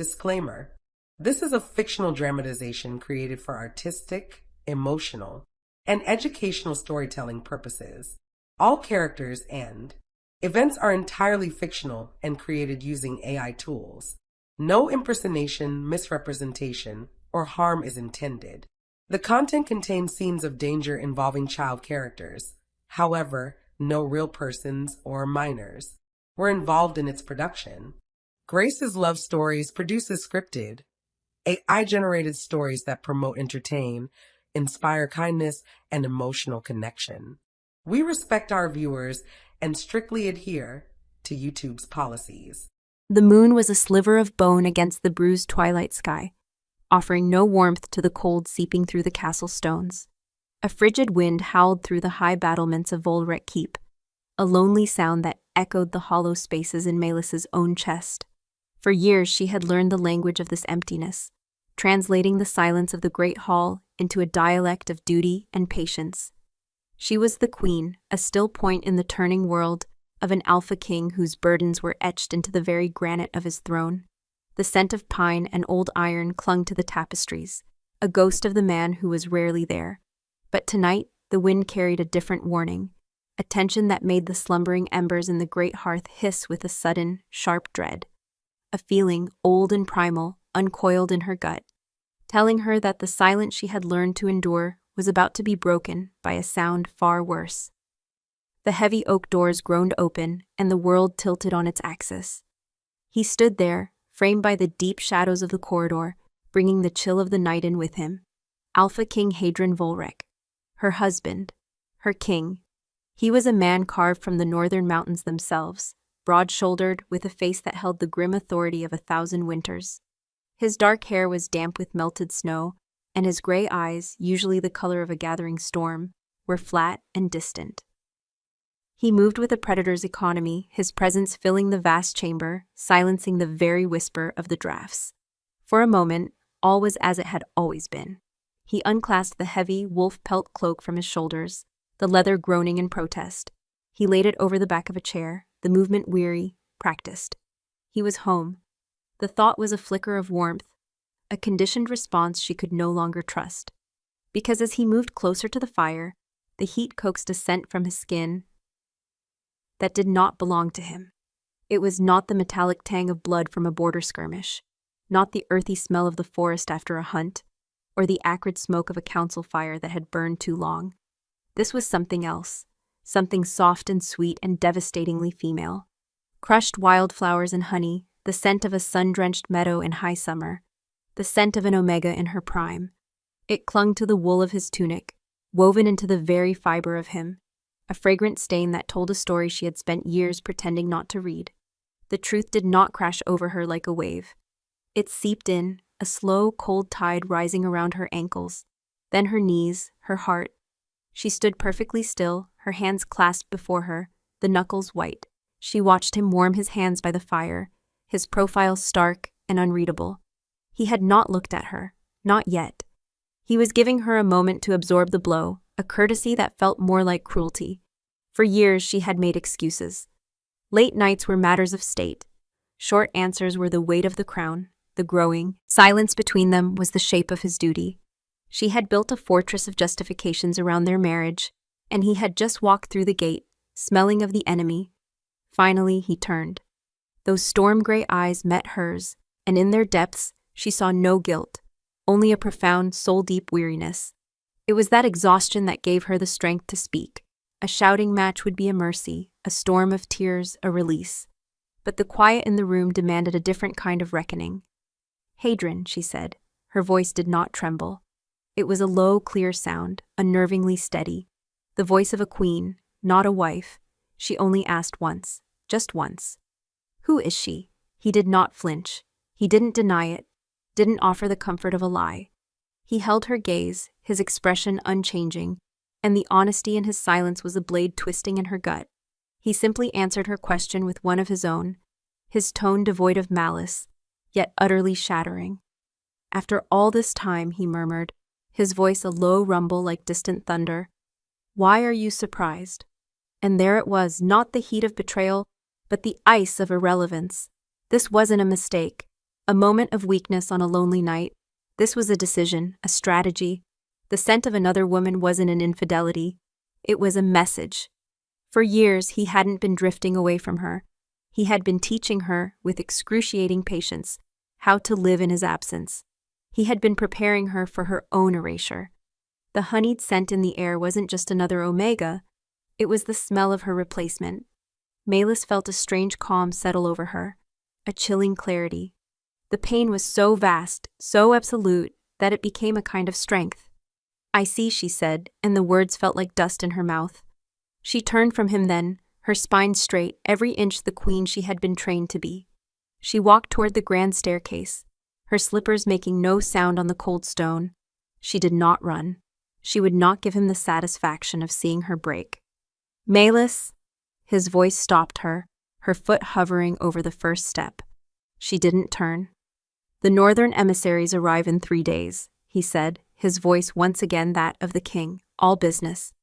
Disclaimer: this is a fictional dramatization created for artistic, emotional, and educational storytelling purposes. All characters and events are entirely fictional and created using AI tools. No impersonation, misrepresentation, or harm is intended. The content contains scenes of danger involving child characters. However, no real persons or minors were involved in its production. Grace's Love Stories produces scripted, AI-generated stories that promote entertain, inspire kindness, and emotional connection. We respect our viewers and strictly adhere to YouTube's policies. The moon was a sliver of bone against the bruised twilight sky, offering no warmth to the cold seeping through the castle stones. A frigid wind howled through the high battlements of Volrek Keep, a lonely sound that echoed the hollow spaces in Melis's own chest. For years she had learned the language of this emptiness, translating the silence of the great hall into a dialect of duty and patience. She was the queen, a still point in the turning world, of an alpha king whose burdens were etched into the very granite of his throne. The scent of pine and old iron clung to the tapestries, a ghost of the man who was rarely there. But tonight, the wind carried a different warning, a tension that made the slumbering embers in the great hearth hiss with a sudden, sharp dread. A feeling, old and primal, uncoiled in her gut, telling her that the silence she had learned to endure was about to be broken by a sound far worse. The heavy oak doors groaned open, and the world tilted on its axis. He stood there, framed by the deep shadows of the corridor, bringing the chill of the night in with him. Alpha King Hadron Volrek, her husband, her king. He was a man carved from the northern mountains themselves, broad-shouldered, with a face that held the grim authority of 1,000 winters. His dark hair was damp with melted snow, and his gray eyes, usually the color of a gathering storm, were flat and distant. He moved with a predator's economy, his presence filling the vast chamber, silencing the very whisper of the drafts. For a moment, all was as it had always been. He unclasped the heavy, wolf-pelt cloak from his shoulders, the leather groaning in protest. He laid it over the back of a chair, the movement weary, practiced. He was home. The thought was a flicker of warmth, a conditioned response she could no longer trust. Because as he moved closer to the fire, the heat coaxed a scent from his skin that did not belong to him. It was not the metallic tang of blood from a border skirmish, not the earthy smell of the forest after a hunt, or the acrid smoke of a council fire that had burned too long. This was something else, something soft and sweet and devastatingly female. Crushed wildflowers and honey, the scent of a sun-drenched meadow in high summer, the scent of an omega in her prime. It clung to the wool of his tunic, woven into the very fiber of him, a fragrant stain that told a story she had spent years pretending not to read. The truth did not crash over her like a wave. It seeped in, a slow, cold tide rising around her ankles, then her knees, her heart. She stood perfectly still, her hands clasped before her, the knuckles white. She watched him warm his hands by the fire, his profile stark and unreadable. He had not looked at her, not yet. He was giving her a moment to absorb the blow, a courtesy that felt more like cruelty. For years she had made excuses. Late nights were matters of state. Short answers were the weight of the crown. The growing silence between them was the shape of his duty. She had built a fortress of justifications around their marriage, and he had just walked through the gate, smelling of the enemy. Finally, he turned. Those storm-gray eyes met hers, and in their depths she saw no guilt, only a profound, soul-deep weariness. It was that exhaustion that gave her the strength to speak. A shouting match would be a mercy, a storm of tears, a release. But the quiet in the room demanded a different kind of reckoning. "Hadron," she said. Her voice did not tremble. It was a low, clear sound, unnervingly steady. The voice of a queen, not a wife. She only asked once, just once. "Who is she?" He did not flinch. He didn't deny it, didn't offer the comfort of a lie. He held her gaze, his expression unchanging, and the honesty in his silence was a blade twisting in her gut. He simply answered her question with one of his own, his tone devoid of malice, yet utterly shattering. "After all this time," he murmured, his voice a low rumble like distant thunder, "why are you surprised?" And there it was, not the heat of betrayal, but the ice of irrelevance. This wasn't a mistake. A moment of weakness on a lonely night. This was a decision, a strategy. The scent of another woman wasn't an infidelity. It was a message. For years, he hadn't been drifting away from her. He had been teaching her, with excruciating patience, how to live in his absence. He had been preparing her for her own erasure. The honeyed scent in the air wasn't just another Omega, it was the smell of her replacement. Malis felt a strange calm settle over her, a chilling clarity. The pain was so vast, so absolute, that it became a kind of strength. "I see," she said, and the words felt like dust in her mouth. She turned from him then, her spine straight, every inch the queen she had been trained to be. She walked toward the grand staircase, her slippers making no sound on the cold stone. She did not run. She would not give him the satisfaction of seeing her break. "Malis!" His voice stopped her, her foot hovering over the first step. She didn't turn. "The northern emissaries arrive in 3 days," he said, his voice once again that of the king, all business.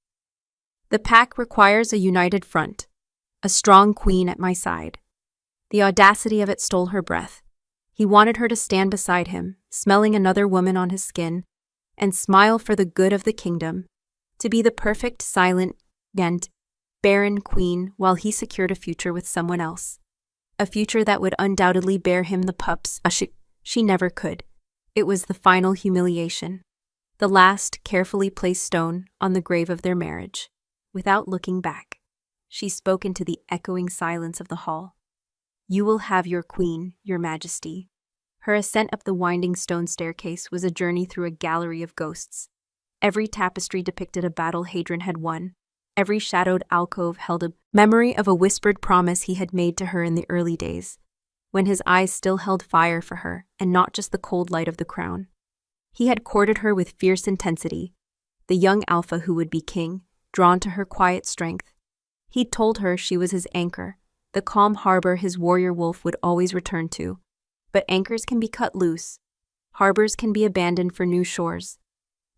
"The pack requires a united front, a strong queen at my side." The audacity of it stole her breath. He wanted her to stand beside him, smelling another woman on his skin, and smile for the good of the kingdom, to be the perfect, silent, and barren queen while he secured a future with someone else. A future that would undoubtedly bear him the pups. She never could. It was the final humiliation. The last carefully placed stone on the grave of their marriage. Without looking back, she spoke into the echoing silence of the hall. "You will have your queen, your majesty." Her ascent up the winding stone staircase was a journey through a gallery of ghosts. Every tapestry depicted a battle Hadrian had won. Every shadowed alcove held a memory of a whispered promise he had made to her in the early days, when his eyes still held fire for her and not just the cold light of the crown. He had courted her with fierce intensity, the young alpha who would be king, drawn to her quiet strength. He'd told her she was his anchor, the calm harbor his warrior wolf would always return to. But anchors can be cut loose. Harbors can be abandoned for new shores.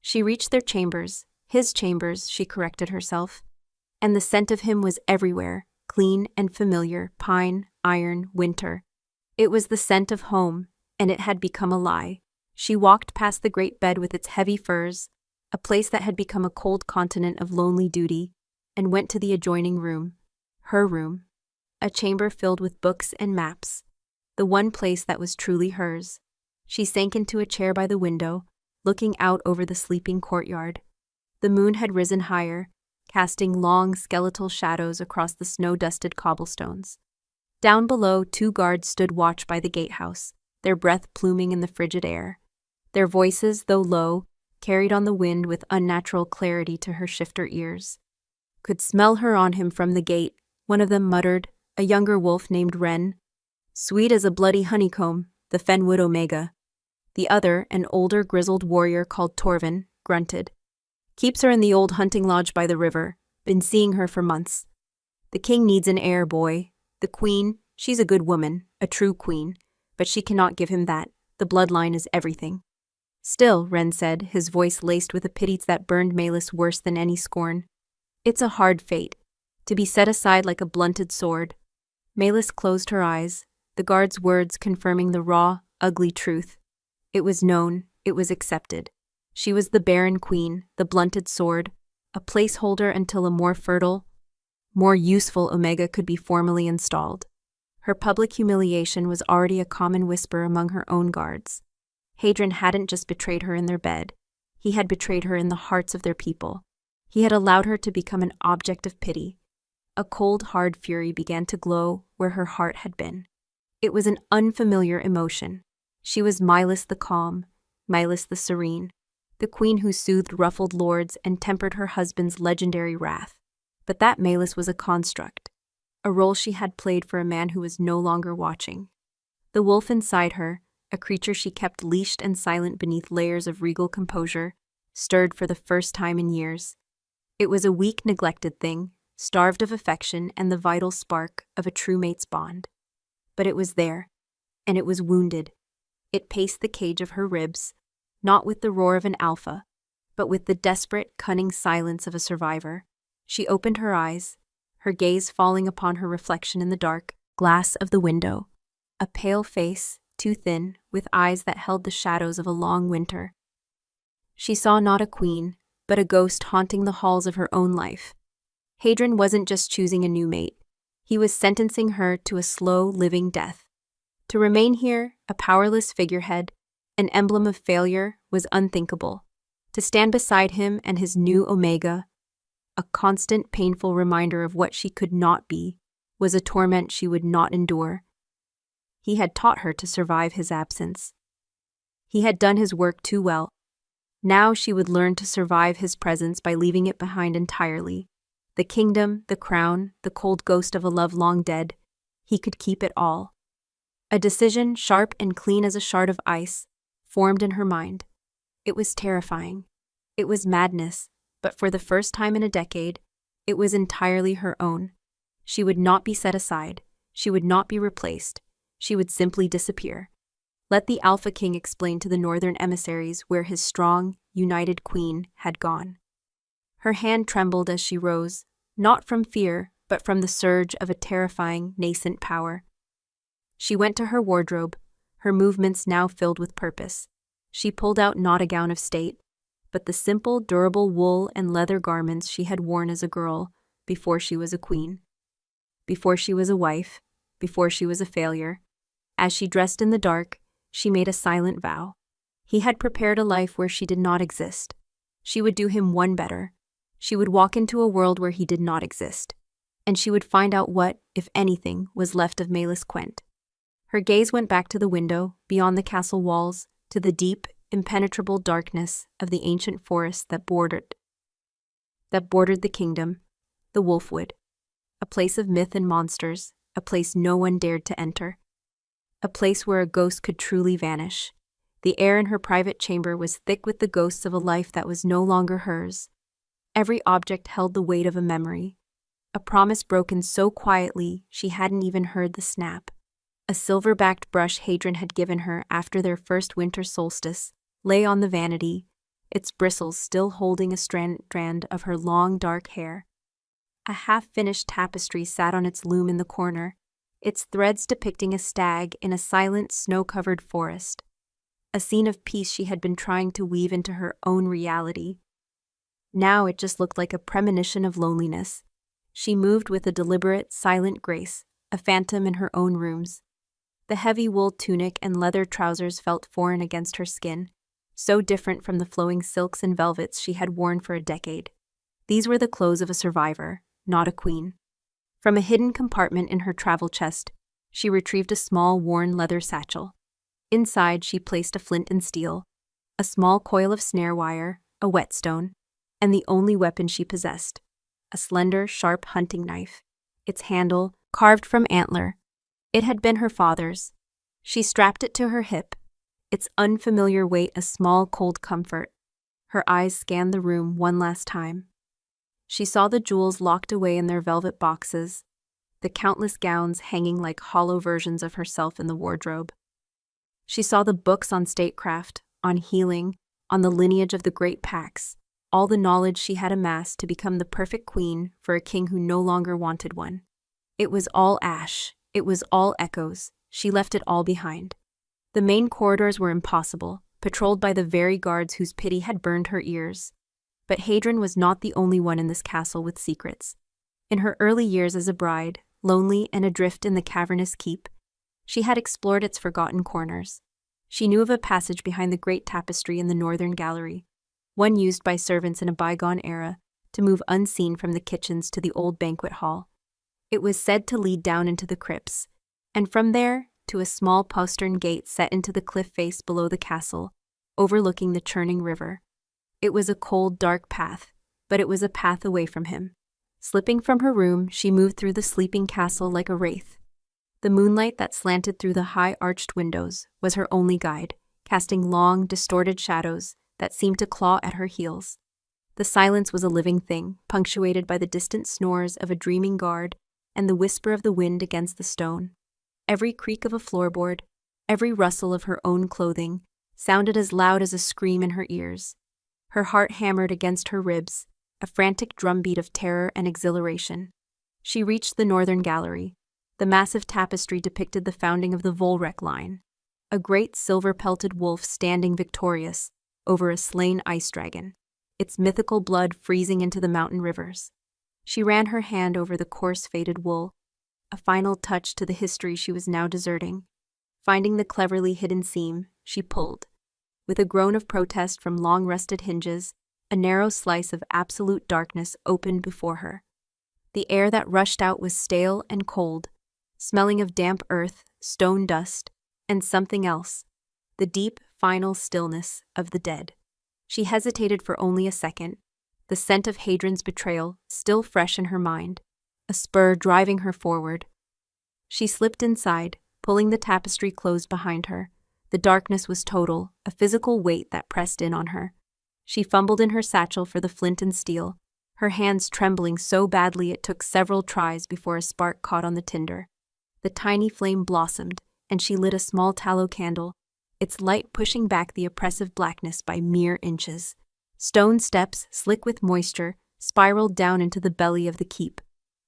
She reached their chambers, his chambers, she corrected herself. And the scent of him was everywhere, clean and familiar, pine, iron, winter. It was the scent of home, and it had become a lie. She walked past the great bed with its heavy furs, a place that had become a cold continent of lonely duty, and went to the adjoining room, her room, a chamber filled with books and maps, the one place that was truly hers. She sank into a chair by the window, looking out over the sleeping courtyard. The moon had risen higher, casting long skeletal shadows across the snow-dusted cobblestones. Down below, 2 guards stood watch by the gatehouse, their breath pluming in the frigid air. Their voices, though low, carried on the wind with unnatural clarity to her shifter ears. "Could smell her on him from the gate," one of them muttered, a younger wolf named Wren. "Sweet as a bloody honeycomb, the Fenwood Omega." The other, an older grizzled warrior called Torvin, grunted. "Keeps her in the old hunting lodge by the river. Been seeing her for months. The king needs an heir, boy. The queen, she's a good woman, a true queen, but she cannot give him that. The bloodline is everything." "Still," Wren said, his voice laced with a pity that burned Malis worse than any scorn. "It's a hard fate, to be set aside like a blunted sword." Malis closed her eyes, the guard's words confirming the raw, ugly truth. It was known, it was accepted. She was the barren queen, the blunted sword, a placeholder until a more fertile, more useful Omega could be formally installed. Her public humiliation was already a common whisper among her own guards. Hadrian hadn't just betrayed her in their bed. He had betrayed her in the hearts of their people. He had allowed her to become an object of pity. A cold, hard fury began to glow where her heart had been. It was an unfamiliar emotion. She was Milas the calm, Milas the serene, the queen who soothed ruffled lords and tempered her husband's legendary wrath. But that Malis was a construct, a role she had played for a man who was no longer watching. The wolf inside her, a creature she kept leashed and silent beneath layers of regal composure, stirred for the first time in years. It was a weak, neglected thing, starved of affection and the vital spark of a true mate's bond. But it was there, and it was wounded. It paced the cage of her ribs, not with the roar of an alpha, but with the desperate, cunning silence of a survivor. She opened her eyes, her gaze falling upon her reflection in the dark glass of the window. A pale face, too thin, with eyes that held the shadows of a long winter. She saw not a queen, but a ghost haunting the halls of her own life. Hadrian wasn't just choosing a new mate. He was sentencing her to a slow, living death. To remain here, a powerless figurehead, an emblem of failure, was unthinkable. To stand beside him and his new Omega, a constant, painful reminder of what she could not be, was a torment she would not endure. He had taught her to survive his absence. He had done his work too well. Now she would learn to survive his presence by leaving it behind entirely. The kingdom, the crown, the cold ghost of a love long dead. He could keep it all. A decision, sharp and clean as a shard of ice, formed in her mind. It was terrifying. It was madness, but for the first time in a decade, it was entirely her own. She would not be set aside. She would not be replaced. She would simply disappear. Let the Alpha King explain to the northern emissaries where his strong, united queen had gone. Her hand trembled as she rose, not from fear, but from the surge of a terrifying, nascent power. She went to her wardrobe, her movements now filled with purpose. She pulled out not a gown of state, but the simple, durable wool and leather garments she had worn as a girl before she was a queen, before she was a wife, before she was a failure. As she dressed in the dark, she made a silent vow. He had prepared a life where she did not exist. She would do him one better. She would walk into a world where he did not exist, and she would find out what, if anything, was left of Melis Quent. Her gaze went back to the window, beyond the castle walls, to the deep, impenetrable darkness of the ancient forest that bordered the kingdom, the Wolfwood, a place of myth and monsters, a place no one dared to enter, a place where a ghost could truly vanish. The air in her private chamber was thick with the ghosts of a life that was no longer hers. Every object held the weight of a memory, a promise broken so quietly she hadn't even heard the snap. A silver-backed brush Hadrian had given her after their first winter solstice lay on the vanity, its bristles still holding a strand of her long dark hair. A half-finished tapestry sat on its loom in the corner, its threads depicting a stag in a silent, snow-covered forest. A scene of peace she had been trying to weave into her own reality. Now it just looked like a premonition of loneliness. She moved with a deliberate, silent grace, a phantom in her own rooms. The heavy wool tunic and leather trousers felt foreign against her skin, so different from the flowing silks and velvets she had worn for a decade. These were the clothes of a survivor, not a queen. From a hidden compartment in her travel chest, she retrieved a small, worn leather satchel. Inside, she placed a flint and steel, a small coil of snare wire, a whetstone, and the only weapon she possessed, a slender, sharp hunting knife, its handle carved from antler. It had been her father's. She strapped it to her hip, its unfamiliar weight a small, cold comfort. Her eyes scanned the room one last time. She saw the jewels locked away in their velvet boxes, the countless gowns hanging like hollow versions of herself in the wardrobe. She saw the books on statecraft, on healing, on the lineage of the great Pax, all the knowledge she had amassed to become the perfect queen for a king who no longer wanted one. It was all ash. It was all echoes. She left it all behind. The main corridors were impossible, patrolled by the very guards whose pity had burned her ears. But Hadrian was not the only one in this castle with secrets. In her early years as a bride, lonely and adrift in the cavernous keep, she had explored its forgotten corners. She knew of a passage behind the great tapestry in the northern gallery, one used by servants in a bygone era to move unseen from the kitchens to the old banquet hall. It was said to lead down into the crypts, and from there to a small postern gate set into the cliff face below the castle, overlooking the churning river. It was a cold, dark path, but it was a path away from him. Slipping from her room, she moved through the sleeping castle like a wraith. The moonlight that slanted through the high arched windows was her only guide, casting long, distorted shadows that seemed to claw at her heels. The silence was a living thing, punctuated by the distant snores of a dreaming guard and the whisper of the wind against the stone. Every creak of a floorboard, every rustle of her own clothing, sounded as loud as a scream in her ears. Her heart hammered against her ribs, a frantic drumbeat of terror and exhilaration. She reached the northern gallery. The massive tapestry depicted the founding of the Volrec line, a great silver-pelted wolf standing victorious over a slain ice dragon, its mythical blood freezing into the mountain rivers. She ran her hand over the coarse, faded wool, a final touch to the history she was now deserting. Finding the cleverly hidden seam, she pulled. With a groan of protest from long-rusted hinges, a narrow slice of absolute darkness opened before her. The air that rushed out was stale and cold, smelling of damp earth, stone dust, and something else, the deep, final stillness of the dead. She hesitated for only a second, the scent of Hadrian's betrayal still fresh in her mind, a spur driving her forward. She slipped inside, pulling the tapestry closed behind her. The darkness was total, a physical weight that pressed in on her. She fumbled in her satchel for the flint and steel, her hands trembling so badly it took several tries before a spark caught on the tinder. The tiny flame blossomed, and she lit a small tallow candle, its light pushing back the oppressive blackness by mere inches. Stone steps, slick with moisture, spiraled down into the belly of the keep.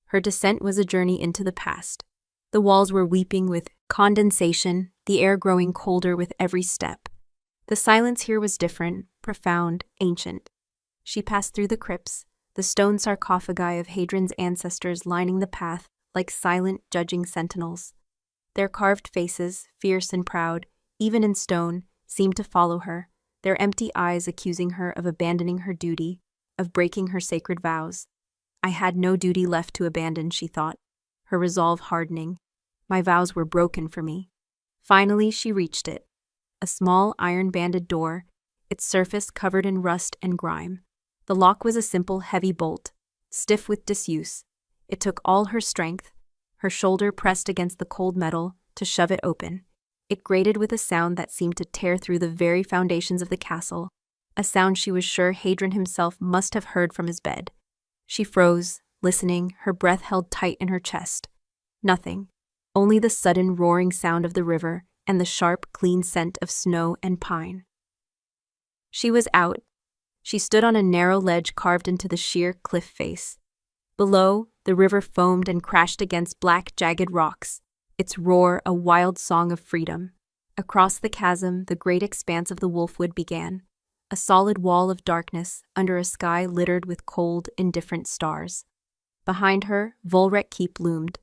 Her descent was a journey into the past. The walls were weeping with condensation, the air growing colder with every step. The silence here was different, profound, ancient. She passed through the crypts, the stone sarcophagi of Hadrian's ancestors lining the path like silent, judging sentinels. Their carved faces, fierce and proud, even in stone, seemed to follow her, their empty eyes accusing her of abandoning her duty, of breaking her sacred vows. I had no duty left to abandon, she thought, her resolve hardening. My vows were broken for me. Finally, she reached it. A small, iron-banded door, its surface covered in rust and grime. The lock was a simple, heavy bolt, stiff with disuse. It took all her strength, her shoulder pressed against the cold metal, to shove it open. It grated with a sound that seemed to tear through the very foundations of the castle, a sound she was sure Hadrian himself must have heard from his bed. She froze, listening, her breath held tight in her chest. Nothing, only the sudden roaring sound of the river and the sharp, clean scent of snow and pine. She was out. She stood on a narrow ledge carved into the sheer cliff face. Below, the river foamed and crashed against black, jagged rocks, its roar a wild song of freedom. Across the chasm, the great expanse of the Wolfwood began, a solid wall of darkness under a sky littered with cold, indifferent stars. Behind her, Volrek Keep loomed,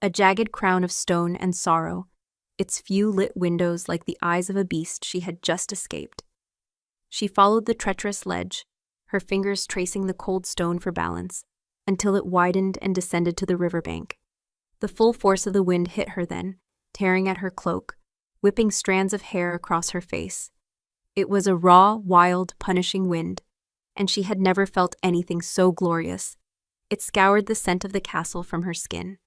a jagged crown of stone and sorrow, its few lit windows like the eyes of a beast she had just escaped. She followed the treacherous ledge, her fingers tracing the cold stone for balance, until it widened and descended to the riverbank. The full force of the wind hit her then, tearing at her cloak, whipping strands of hair across her face. It was a raw, wild, punishing wind, and she had never felt anything so glorious. It scoured the scent of the castle from her skin,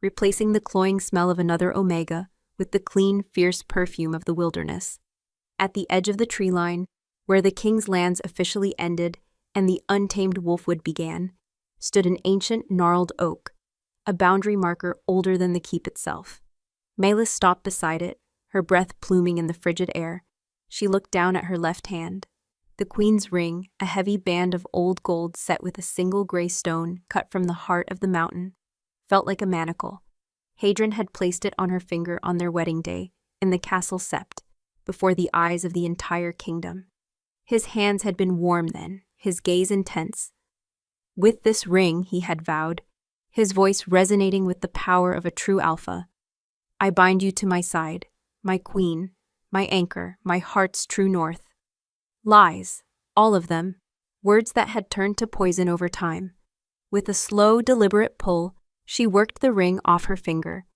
replacing the cloying smell of another Omega with the clean, fierce perfume of the wilderness. At the edge of the tree line, where the king's lands officially ended and the untamed Wolfwood began, stood an ancient, gnarled oak, a boundary marker older than the keep itself. Melis stopped beside it, her breath pluming in the frigid air. She looked down at her left hand. The queen's ring, a heavy band of old gold set with a single gray stone cut from the heart of the mountain, felt like a manacle. Hadrian had placed it on her finger on their wedding day, in the castle sept, before the eyes of the entire kingdom. His hands had been warm then, his gaze intense. With this ring, he had vowed, his voice resonating with the power of a true alpha, I bind you to my side, my queen, my anchor, my heart's true north. Lies, all of them, words that had turned to poison over time. With a slow, deliberate pull, she worked the ring off her finger.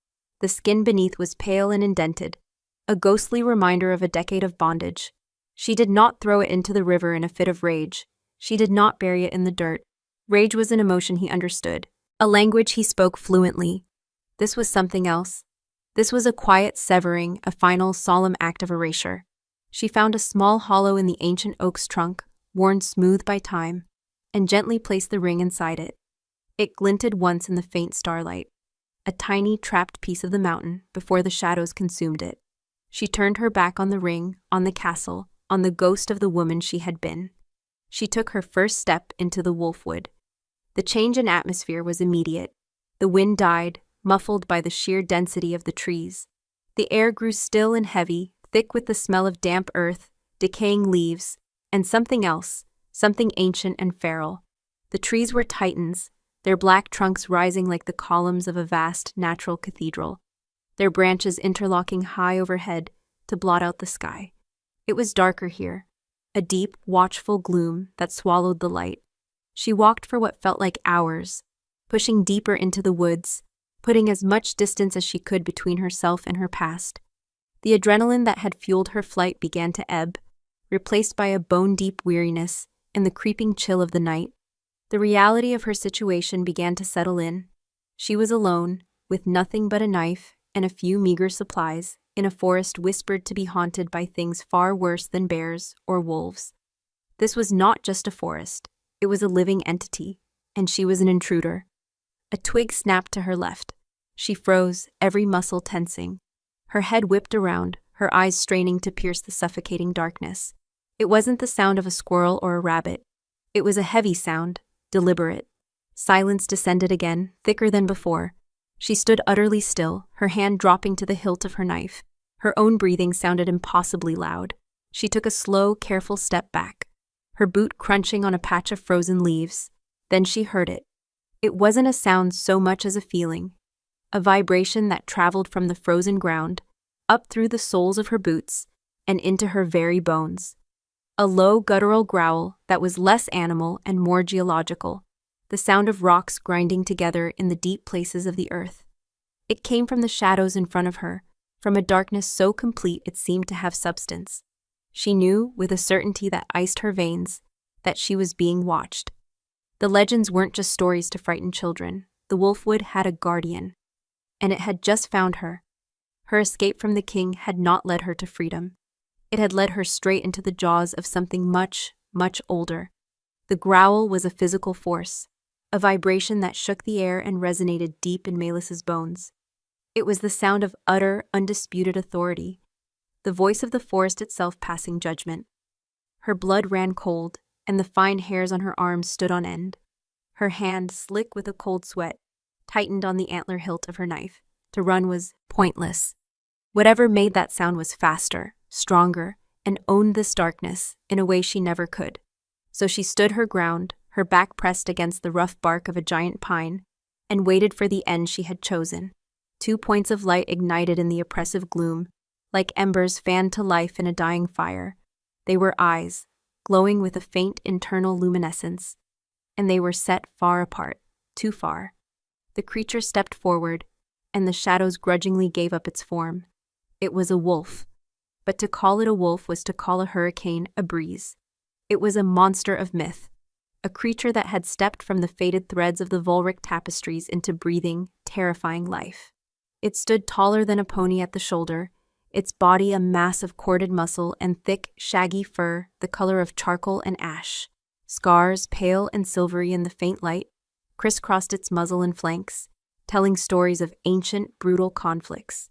The skin beneath was pale and indented, a ghostly reminder of a decade of bondage. She did not throw it into the river in a fit of rage. She did not bury it in the dirt. Rage was an emotion he understood, a language he spoke fluently. This was something else. This was a quiet severing, a final, solemn act of erasure. She found a small hollow in the ancient oak's trunk, worn smooth by time, and gently placed the ring inside it. It glinted once in the faint starlight, a tiny, trapped piece of the mountain before the shadows consumed it. She turned her back on the ring, on the castle, on the ghost of the woman she had been. She took her first step into the Wolfwood. The change in atmosphere was immediate. The wind died, muffled by the sheer density of the trees. The air grew still and heavy, thick with the smell of damp earth, decaying leaves, and something else, something ancient and feral. The trees were titans, their black trunks rising like the columns of a vast natural cathedral, their branches interlocking high overhead to blot out the sky. It was darker here, a deep, watchful gloom that swallowed the light. She walked for what felt like hours, pushing deeper into the woods, putting as much distance as she could between herself and her past. The adrenaline that had fueled her flight began to ebb, replaced by a bone-deep weariness and the creeping chill of the night. The reality of her situation began to settle in. She was alone, with nothing but a knife and a few meager supplies, in a forest whispered to be haunted by things far worse than bears or wolves. This was not just a forest. It was a living entity, and she was an intruder. A twig snapped to her left. She froze, every muscle tensing. Her head whipped around, her eyes straining to pierce the suffocating darkness. It wasn't the sound of a squirrel or a rabbit. It was a heavy sound, deliberate. Silence descended again, thicker than before. She stood utterly still, her hand dropping to the hilt of her knife. Her own breathing sounded impossibly loud. She took a slow, careful step back, her boot crunching on a patch of frozen leaves. Then she heard it. It wasn't a sound so much as a feeling, a vibration that traveled from the frozen ground, up through the soles of her boots, and into her very bones. A low, guttural growl that was less animal and more geological, the sound of rocks grinding together in the deep places of the earth. It came from the shadows in front of her, from a darkness so complete it seemed to have substance. She knew, with a certainty that iced her veins, that she was being watched. The legends weren't just stories to frighten children. The Wolfwood had a guardian, and it had just found her. Her escape from the king had not led her to freedom. It had led her straight into the jaws of something much, much older. The growl was a physical force, a vibration that shook the air and resonated deep in Melis's bones. It was the sound of utter, undisputed authority, the voice of the forest itself passing judgment. Her blood ran cold, and the fine hairs on her arms stood on end. Her hand, slick with a cold sweat, tightened on the antler hilt of her knife. To run was pointless. Whatever made that sound was faster, stronger, and owned this darkness in a way she never could. So she stood her ground, her back pressed against the rough bark of a giant pine, and waited for the end she had chosen. 2 points of light ignited in the oppressive gloom, like embers fanned to life in a dying fire. They were eyes, glowing with a faint internal luminescence, and they were set far apart, too far. The creature stepped forward, and the shadows grudgingly gave up its form. It was a wolf, but to call it a wolf was to call a hurricane a breeze. It was a monster of myth, a creature that had stepped from the faded threads of the Volric tapestries into breathing, terrifying life. It stood taller than a pony at the shoulder, its body a mass of corded muscle and thick, shaggy fur the color of charcoal and ash. Scars, pale and silvery in the faint light, crisscrossed its muzzle and flanks, telling stories of ancient, brutal conflicts.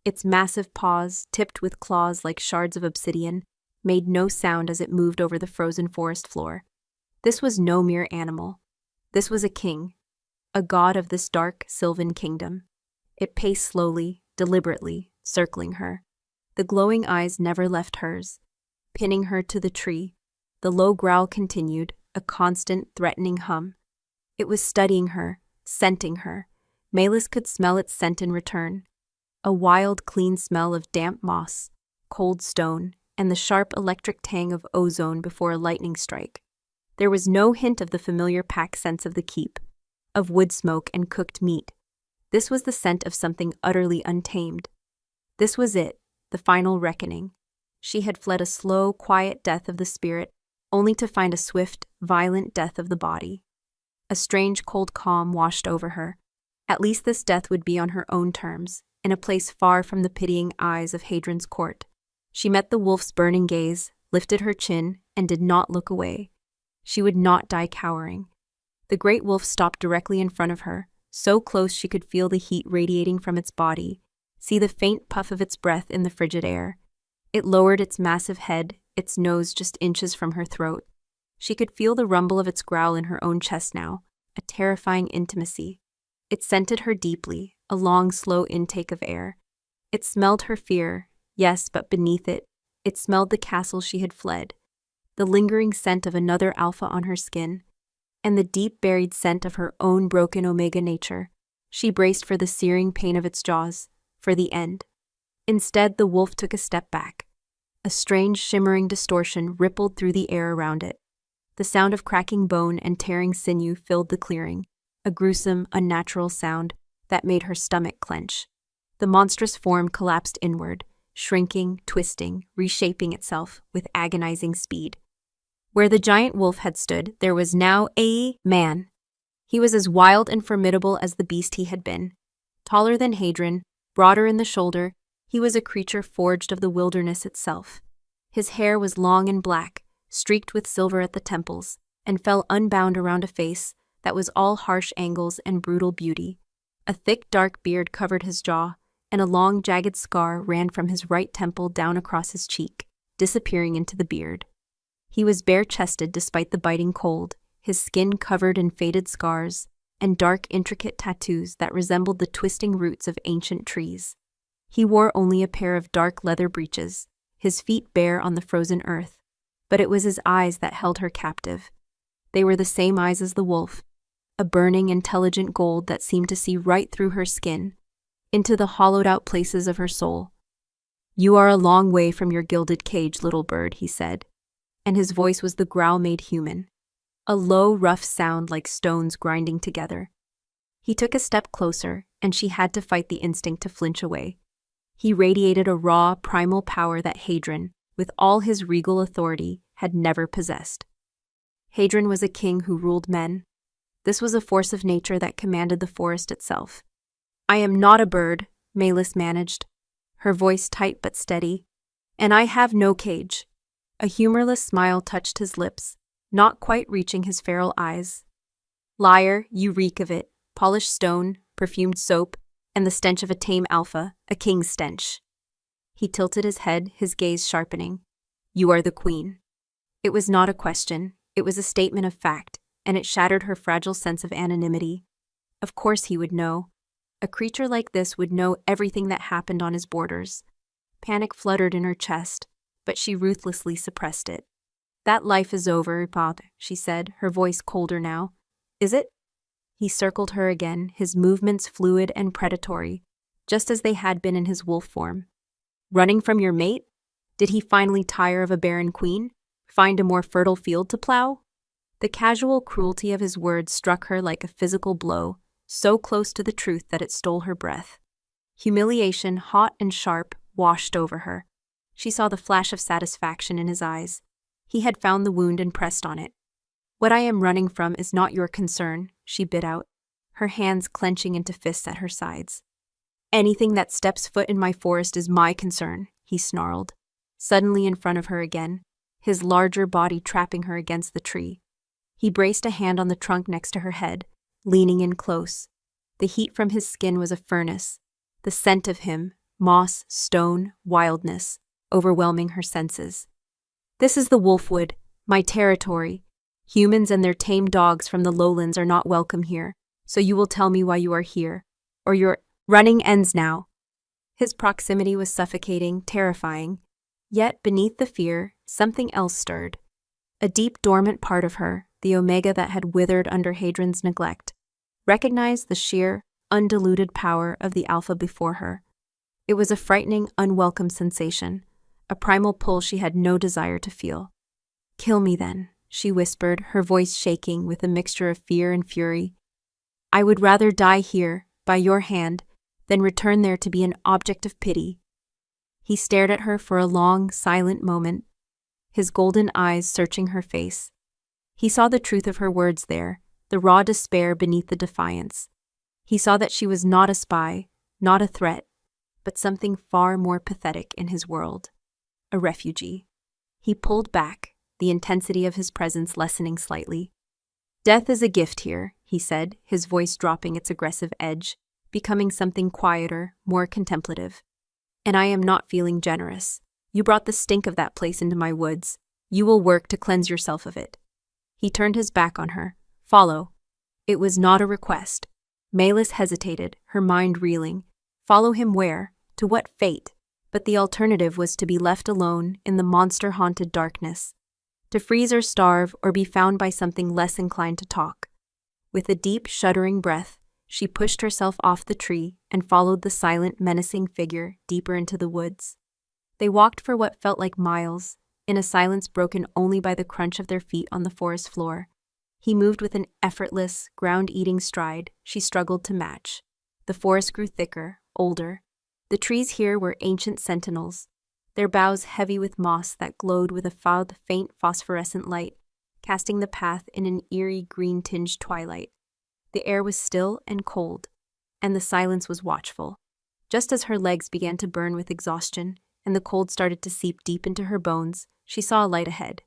Its massive paws, tipped with claws like shards of obsidian, made no sound as it moved over the frozen forest floor. This was no mere animal. This was a king, a god of this dark, sylvan kingdom. It paced slowly, deliberately, circling her. The glowing eyes never left hers, pinning her to the tree. The low growl continued, a constant, threatening hum. It was studying her, scenting her. Melis could smell its scent in return. A wild, clean smell of damp moss, cold stone, and the sharp electric tang of ozone before a lightning strike. There was no hint of the familiar pack scents of the keep, of wood smoke and cooked meat. This was the scent of something utterly untamed. This was it, the final reckoning. She had fled a slow, quiet death of the spirit, only to find a swift, violent death of the body. A strange, cold calm washed over her. At least this death would be on her own terms, in a place far from the pitying eyes of Hadrian's court. She met the wolf's burning gaze, lifted her chin, and did not look away. She would not die cowering. The great wolf stopped directly in front of her, so close she could feel the heat radiating from its body, see the faint puff of its breath in the frigid air. It lowered its massive head, its nose just inches from her throat. She could feel the rumble of its growl in her own chest now, a terrifying intimacy. It scented her deeply, a long, slow intake of air. It smelled her fear, yes, but beneath it, it smelled the castle she had fled, the lingering scent of another alpha on her skin, and the deep-buried scent of her own broken omega nature. She braced for the searing pain of its jaws, for the end. Instead, the wolf took a step back. A strange, shimmering distortion rippled through the air around it. The sound of cracking bone and tearing sinew filled the clearing, a gruesome, unnatural sound that made her stomach clench. The monstrous form collapsed inward, shrinking, twisting, reshaping itself with agonizing speed. Where the giant wolf had stood, there was now a man. He was as wild and formidable as the beast he had been. Taller than Hadron, broader in the shoulder, he was a creature forged of the wilderness itself. His hair was long and black, streaked with silver at the temples, and fell unbound around a face that was all harsh angles and brutal beauty. A thick, dark beard covered his jaw, and a long, jagged scar ran from his right temple down across his cheek, disappearing into the beard. He was bare-chested despite the biting cold, his skin covered in faded scars and dark, intricate tattoos that resembled the twisting roots of ancient trees. He wore only a pair of dark leather breeches, his feet bare on the frozen earth, but it was his eyes that held her captive. They were the same eyes as the wolf, a burning, intelligent gold that seemed to see right through her skin, into the hollowed-out places of her soul. "You are a long way from your gilded cage, little bird," he said, and his voice was the growl made human, a low, rough sound like stones grinding together. He took a step closer, and she had to fight the instinct to flinch away. He radiated a raw, primal power that Hadron, with all his regal authority, had never possessed. Hadron was a king who ruled men. This was a force of nature that commanded the forest itself. "I am not a bird," Malis managed, her voice tight but steady, "and I have no cage." A humorless smile touched his lips, not quite reaching his feral eyes. "Liar, you reek of it, polished stone, perfumed soap, and the stench of a tame alpha, a king's stench." He tilted his head, his gaze sharpening. "You are the queen." It was not a question, it was a statement of fact, and it shattered her fragile sense of anonymity. Of course he would know. A creature like this would know everything that happened on his borders. Panic fluttered in her chest, but she ruthlessly suppressed it. "That life is over, Pod," she said, her voice colder now. "Is it?" He circled her again, his movements fluid and predatory, just as they had been in his wolf form. "Running from your mate? Did he finally tire of a barren queen? Find a more fertile field to plow?" The casual cruelty of his words struck her like a physical blow, so close to the truth that it stole her breath. Humiliation, hot and sharp, washed over her. She saw the flash of satisfaction in his eyes. He had found the wound and pressed on it. "What I am running from is not your concern," she bit out, her hands clenching into fists at her sides. "Anything that steps foot in my forest is my concern," he snarled, suddenly in front of her again, his larger body trapping her against the tree. He braced a hand on the trunk next to her head, leaning in close. The heat from his skin was a furnace, the scent of him, moss, stone, wildness, overwhelming her senses. "This is the Wolfwood, my territory. Humans and their tame dogs from the lowlands are not welcome here, so you will tell me why you are here, or your running ends now." His proximity was suffocating, terrifying, yet beneath the fear, something else stirred. A deep, dormant part of her, the omega that had withered under Hadron's neglect, recognized the sheer, undiluted power of the alpha before her. It was a frightening, unwelcome sensation, a primal pull she had no desire to feel. "Kill me then," she whispered, her voice shaking with a mixture of fear and fury. "I would rather die here, by your hand, than return there to be an object of pity." He stared at her for a long, silent moment, his golden eyes searching her face. He saw the truth of her words there, the raw despair beneath the defiance. He saw that she was not a spy, not a threat, but something far more pathetic in his world. A refugee. He pulled back, the intensity of his presence lessening slightly. "Death is a gift here," he said, his voice dropping its aggressive edge, becoming something quieter, more contemplative. "And I am not feeling generous. You brought the stink of that place into my woods. You will work to cleanse yourself of it." He turned his back on her. "Follow." It was not a request. Malis hesitated, her mind reeling. Follow him where? To what fate? But the alternative was to be left alone in the monster-haunted darkness, to freeze or starve or be found by something less inclined to talk. With a deep, shuddering breath, she pushed herself off the tree and followed the silent, menacing figure deeper into the woods. They walked for what felt like miles, in a silence broken only by the crunch of their feet on the forest floor. He moved with an effortless, ground-eating stride she struggled to match. The forest grew thicker, older. The trees here were ancient sentinels, their boughs heavy with moss that glowed with a faint phosphorescent light, casting the path in an eerie green-tinged twilight. The air was still and cold, and the silence was watchful. Just as her legs began to burn with exhaustion, and the cold started to seep deep into her bones, she saw a light ahead.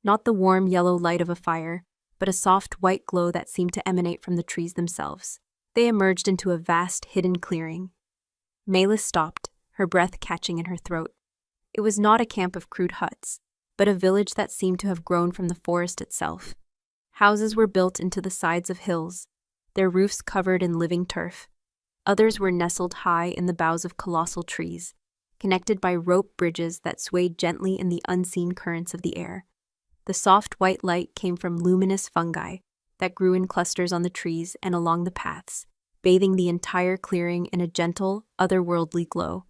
Not the warm yellow light of a fire, but a soft white glow that seemed to emanate from the trees themselves. They emerged into a vast, hidden clearing. Malis stopped, her breath catching in her throat. It was not a camp of crude huts, but a village that seemed to have grown from the forest itself. Houses were built into the sides of hills, their roofs covered in living turf. Others were nestled high in the boughs of colossal trees, connected by rope bridges that swayed gently in the unseen currents of the air. The soft white light came from luminous fungi that grew in clusters on the trees and along the paths, bathing the entire clearing in a gentle, otherworldly glow.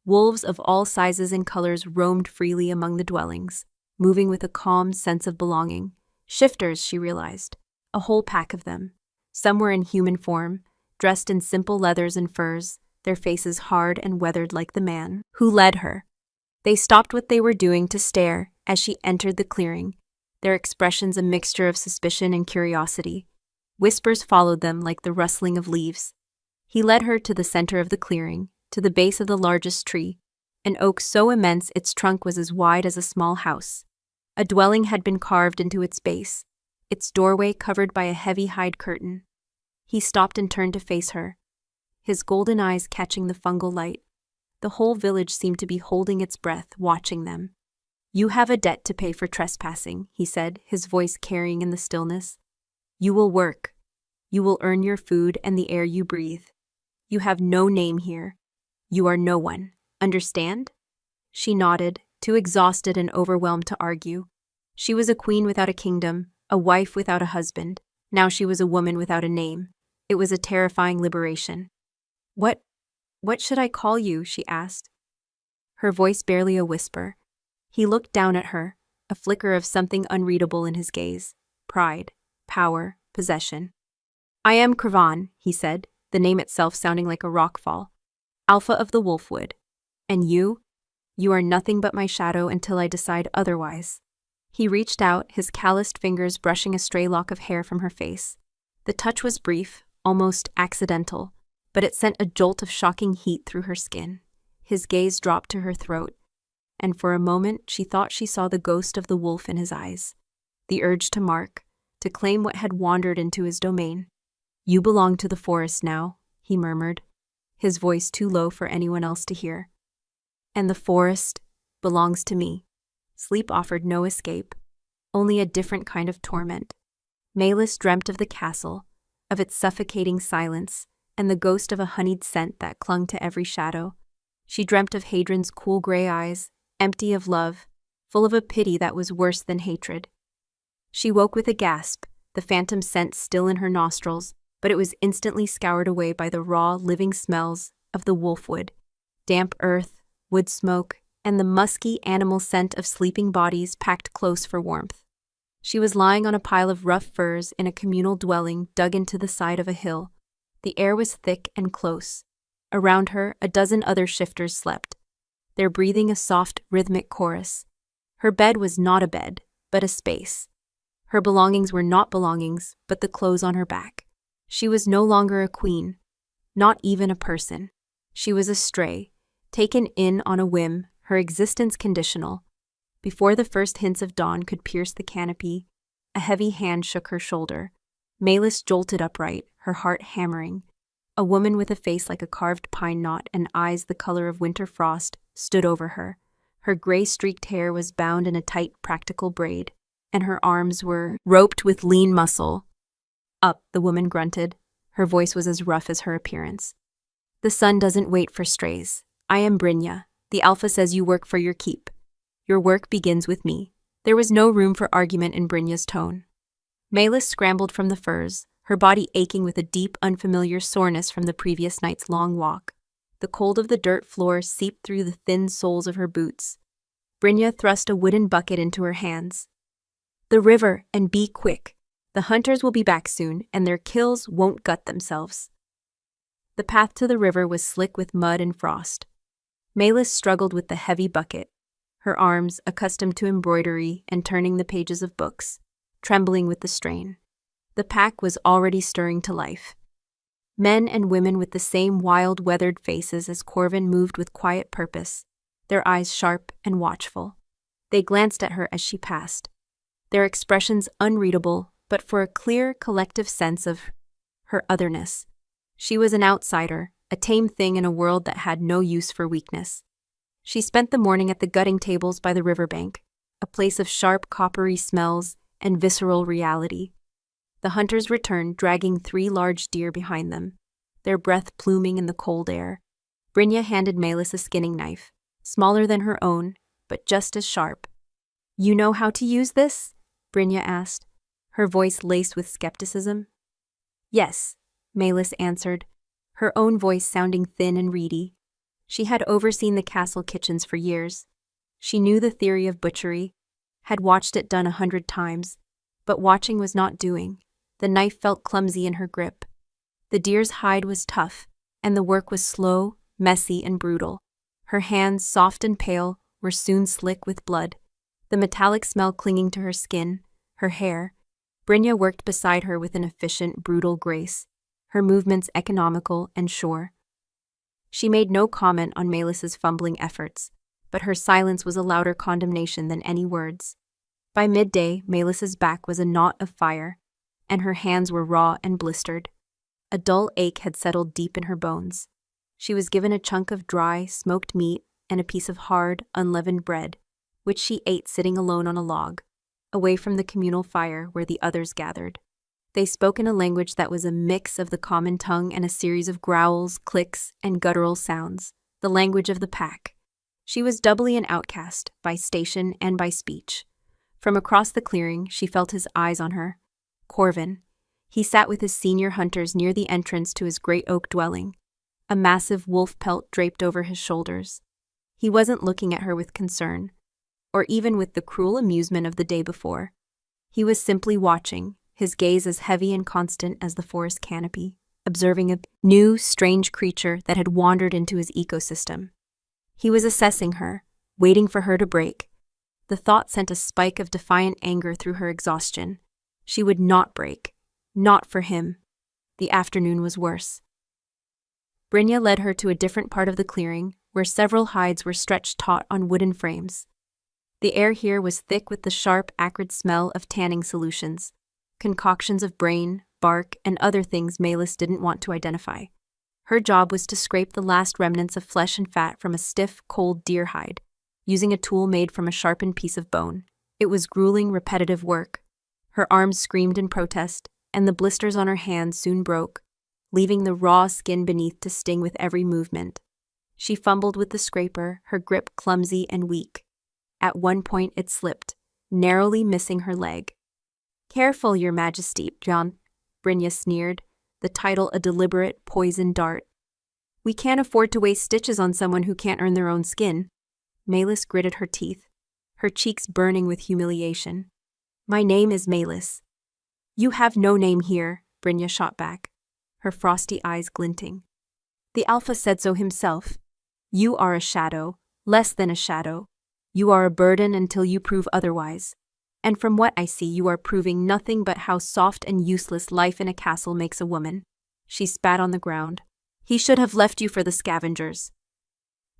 Wolves of all sizes and colors roamed freely among the dwellings, moving with a calm sense of belonging. Shifters, she realized, a whole pack of them. Some were in human form, dressed in simple leathers and furs, their faces hard and weathered like the man who led her. They stopped what they were doing to stare as she entered the clearing, their expressions a mixture of suspicion and curiosity. Whispers followed them like the rustling of leaves. He led her to the center of the clearing, to the base of the largest tree, an oak so immense its trunk was as wide as a small house. A dwelling had been carved into its base, its doorway covered by a heavy hide curtain. He stopped and turned to face her, his golden eyes catching the fungal light. The whole village seemed to be holding its breath, watching them. "You have a debt to pay for trespassing," he said, his voice carrying in the stillness. "You will work. You will earn your food and the air you breathe. You have no name here. You are no one. Understand?" She nodded, too exhausted and overwhelmed to argue. She was a queen without a kingdom, a wife without a husband. Now she was a woman without a name. It was a terrifying liberation. What should I call you?" she asked, her voice barely a whisper. He looked down at her, a flicker of something unreadable in his gaze. Pride, power, possession. "I am Cravan," he said, the name itself sounding like a rockfall. "Alpha of the Wolfwood. And you? You are nothing but my shadow until I decide otherwise." He reached out, his calloused fingers brushing a stray lock of hair from her face. The touch was brief, almost accidental, but it sent a jolt of shocking heat through her skin. His gaze dropped to her throat, and for a moment she thought she saw the ghost of the wolf in his eyes. The urge to mark, to claim what had wandered into his domain. "You belong to the forest now," he murmured, his voice too low for anyone else to hear. "And the forest belongs to me." Sleep offered no escape, only a different kind of torment. Malis dreamt of the castle, of its suffocating silence, and the ghost of a honeyed scent that clung to every shadow. She dreamt of Hadron's cool gray eyes, empty of love, full of a pity that was worse than hatred. She woke with a gasp, the phantom scent still in her nostrils, but it was instantly scoured away by the raw, living smells of the wolfwood, damp earth, wood smoke, and the musky animal scent of sleeping bodies packed close for warmth. She was lying on a pile of rough furs in a communal dwelling dug into the side of a hill. The air was thick and close. Around her, a dozen other shifters slept, their breathing a soft, rhythmic chorus. Her bed was not a bed, but a space. Her belongings were not belongings, but the clothes on her back. She was no longer a queen, not even a person. She was a stray, taken in on a whim, her existence conditional. Before the first hints of dawn could pierce the canopy, a heavy hand shook her shoulder. Malis jolted upright, her heart hammering. A woman with a face like a carved pine knot and eyes the color of winter frost stood over her. Her gray-streaked hair was bound in a tight, practical braid, and her arms were roped with lean muscle. "Up," the woman grunted. Her voice was as rough as her appearance. "The sun doesn't wait for strays. I am Brynja. The Alpha says you work for your keep. Your work begins with me. There was no room for argument in Brynja's tone. Melis scrambled from the furs, her body aching with a deep, unfamiliar soreness from the previous night's long walk. The cold of the dirt floor seeped through the thin soles of her boots. Brynja thrust a wooden bucket into her hands. The river, and be quick. The hunters will be back soon, and their kills won't gut themselves. The path to the river was slick with mud and frost. Melis struggled with the heavy bucket, her arms, accustomed to embroidery and turning the pages of books, trembling with the strain. The pack was already stirring to life. Men and women with the same wild, weathered faces as Corvin moved with quiet purpose, their eyes sharp and watchful. They glanced at her as she passed, their expressions unreadable, but for a clear, collective sense of her otherness. She was an outsider, a tame thing in a world that had no use for weakness. She spent the morning at the gutting tables by the riverbank, a place of sharp, coppery smells and visceral reality. The hunters returned, dragging 3 large deer behind them, their breath pluming in the cold air. Brynja handed Melis a skinning knife, smaller than her own, but just as sharp. You know how to use this? Brynja asked, her voice laced with skepticism. Yes, Melis answered, her own voice sounding thin and reedy. She had overseen the castle kitchens for years. She knew the theory of butchery, had watched it done 100 times, but watching was not doing. The knife felt clumsy in her grip. The deer's hide was tough, and the work was slow, messy, and brutal. Her hands, soft and pale, were soon slick with blood, the metallic smell clinging to her skin, her hair. Brynja worked beside her with an efficient, brutal grace, her movements economical and sure. She made no comment on Melis's fumbling efforts, but her silence was a louder condemnation than any words. By midday, Melis's back was a knot of fire, and her hands were raw and blistered. A dull ache had settled deep in her bones. She was given a chunk of dry, smoked meat and a piece of hard, unleavened bread, which she ate sitting alone on a log, away from the communal fire where the others gathered. They spoke in a language that was a mix of the common tongue and a series of growls, clicks, and guttural sounds, the language of the pack. She was doubly an outcast, by station and by speech. From across the clearing, she felt his eyes on her. Corvin. He sat with his senior hunters near the entrance to his great oak dwelling, a massive wolf pelt draped over his shoulders. He wasn't looking at her with concern, or even with the cruel amusement of the day before. He was simply watching, his gaze as heavy and constant as the forest canopy, observing a new, strange creature that had wandered into his ecosystem. He was assessing her, waiting for her to break. The thought sent a spike of defiant anger through her exhaustion. She would not break. Not for him. The afternoon was worse. Brynja led her to a different part of the clearing, where several hides were stretched taut on wooden frames. The air here was thick with the sharp, acrid smell of tanning solutions, concoctions of brain, bark, and other things Melis didn't want to identify. Her job was to scrape the last remnants of flesh and fat from a stiff, cold deer hide, using a tool made from a sharpened piece of bone. It was grueling, repetitive work. Her arms screamed in protest, and the blisters on her hands soon broke, leaving the raw skin beneath to sting with every movement. She fumbled with the scraper, her grip clumsy and weak. At one point it slipped, narrowly missing her leg. "Careful, Your Majesty, John," Brynja sneered, the title a deliberate, poisoned dart. "We can't afford to waste stitches on someone who can't earn their own skin." Melis gritted her teeth, her cheeks burning with humiliation. "My name is Melis." "You have no name here," Brynja shot back, her frosty eyes glinting. "The Alpha said so himself. You are a shadow, less than a shadow. You are a burden until you prove otherwise. And from what I see, you are proving nothing but how soft and useless life in a castle makes a woman." She spat on the ground. "He should have left you for the scavengers."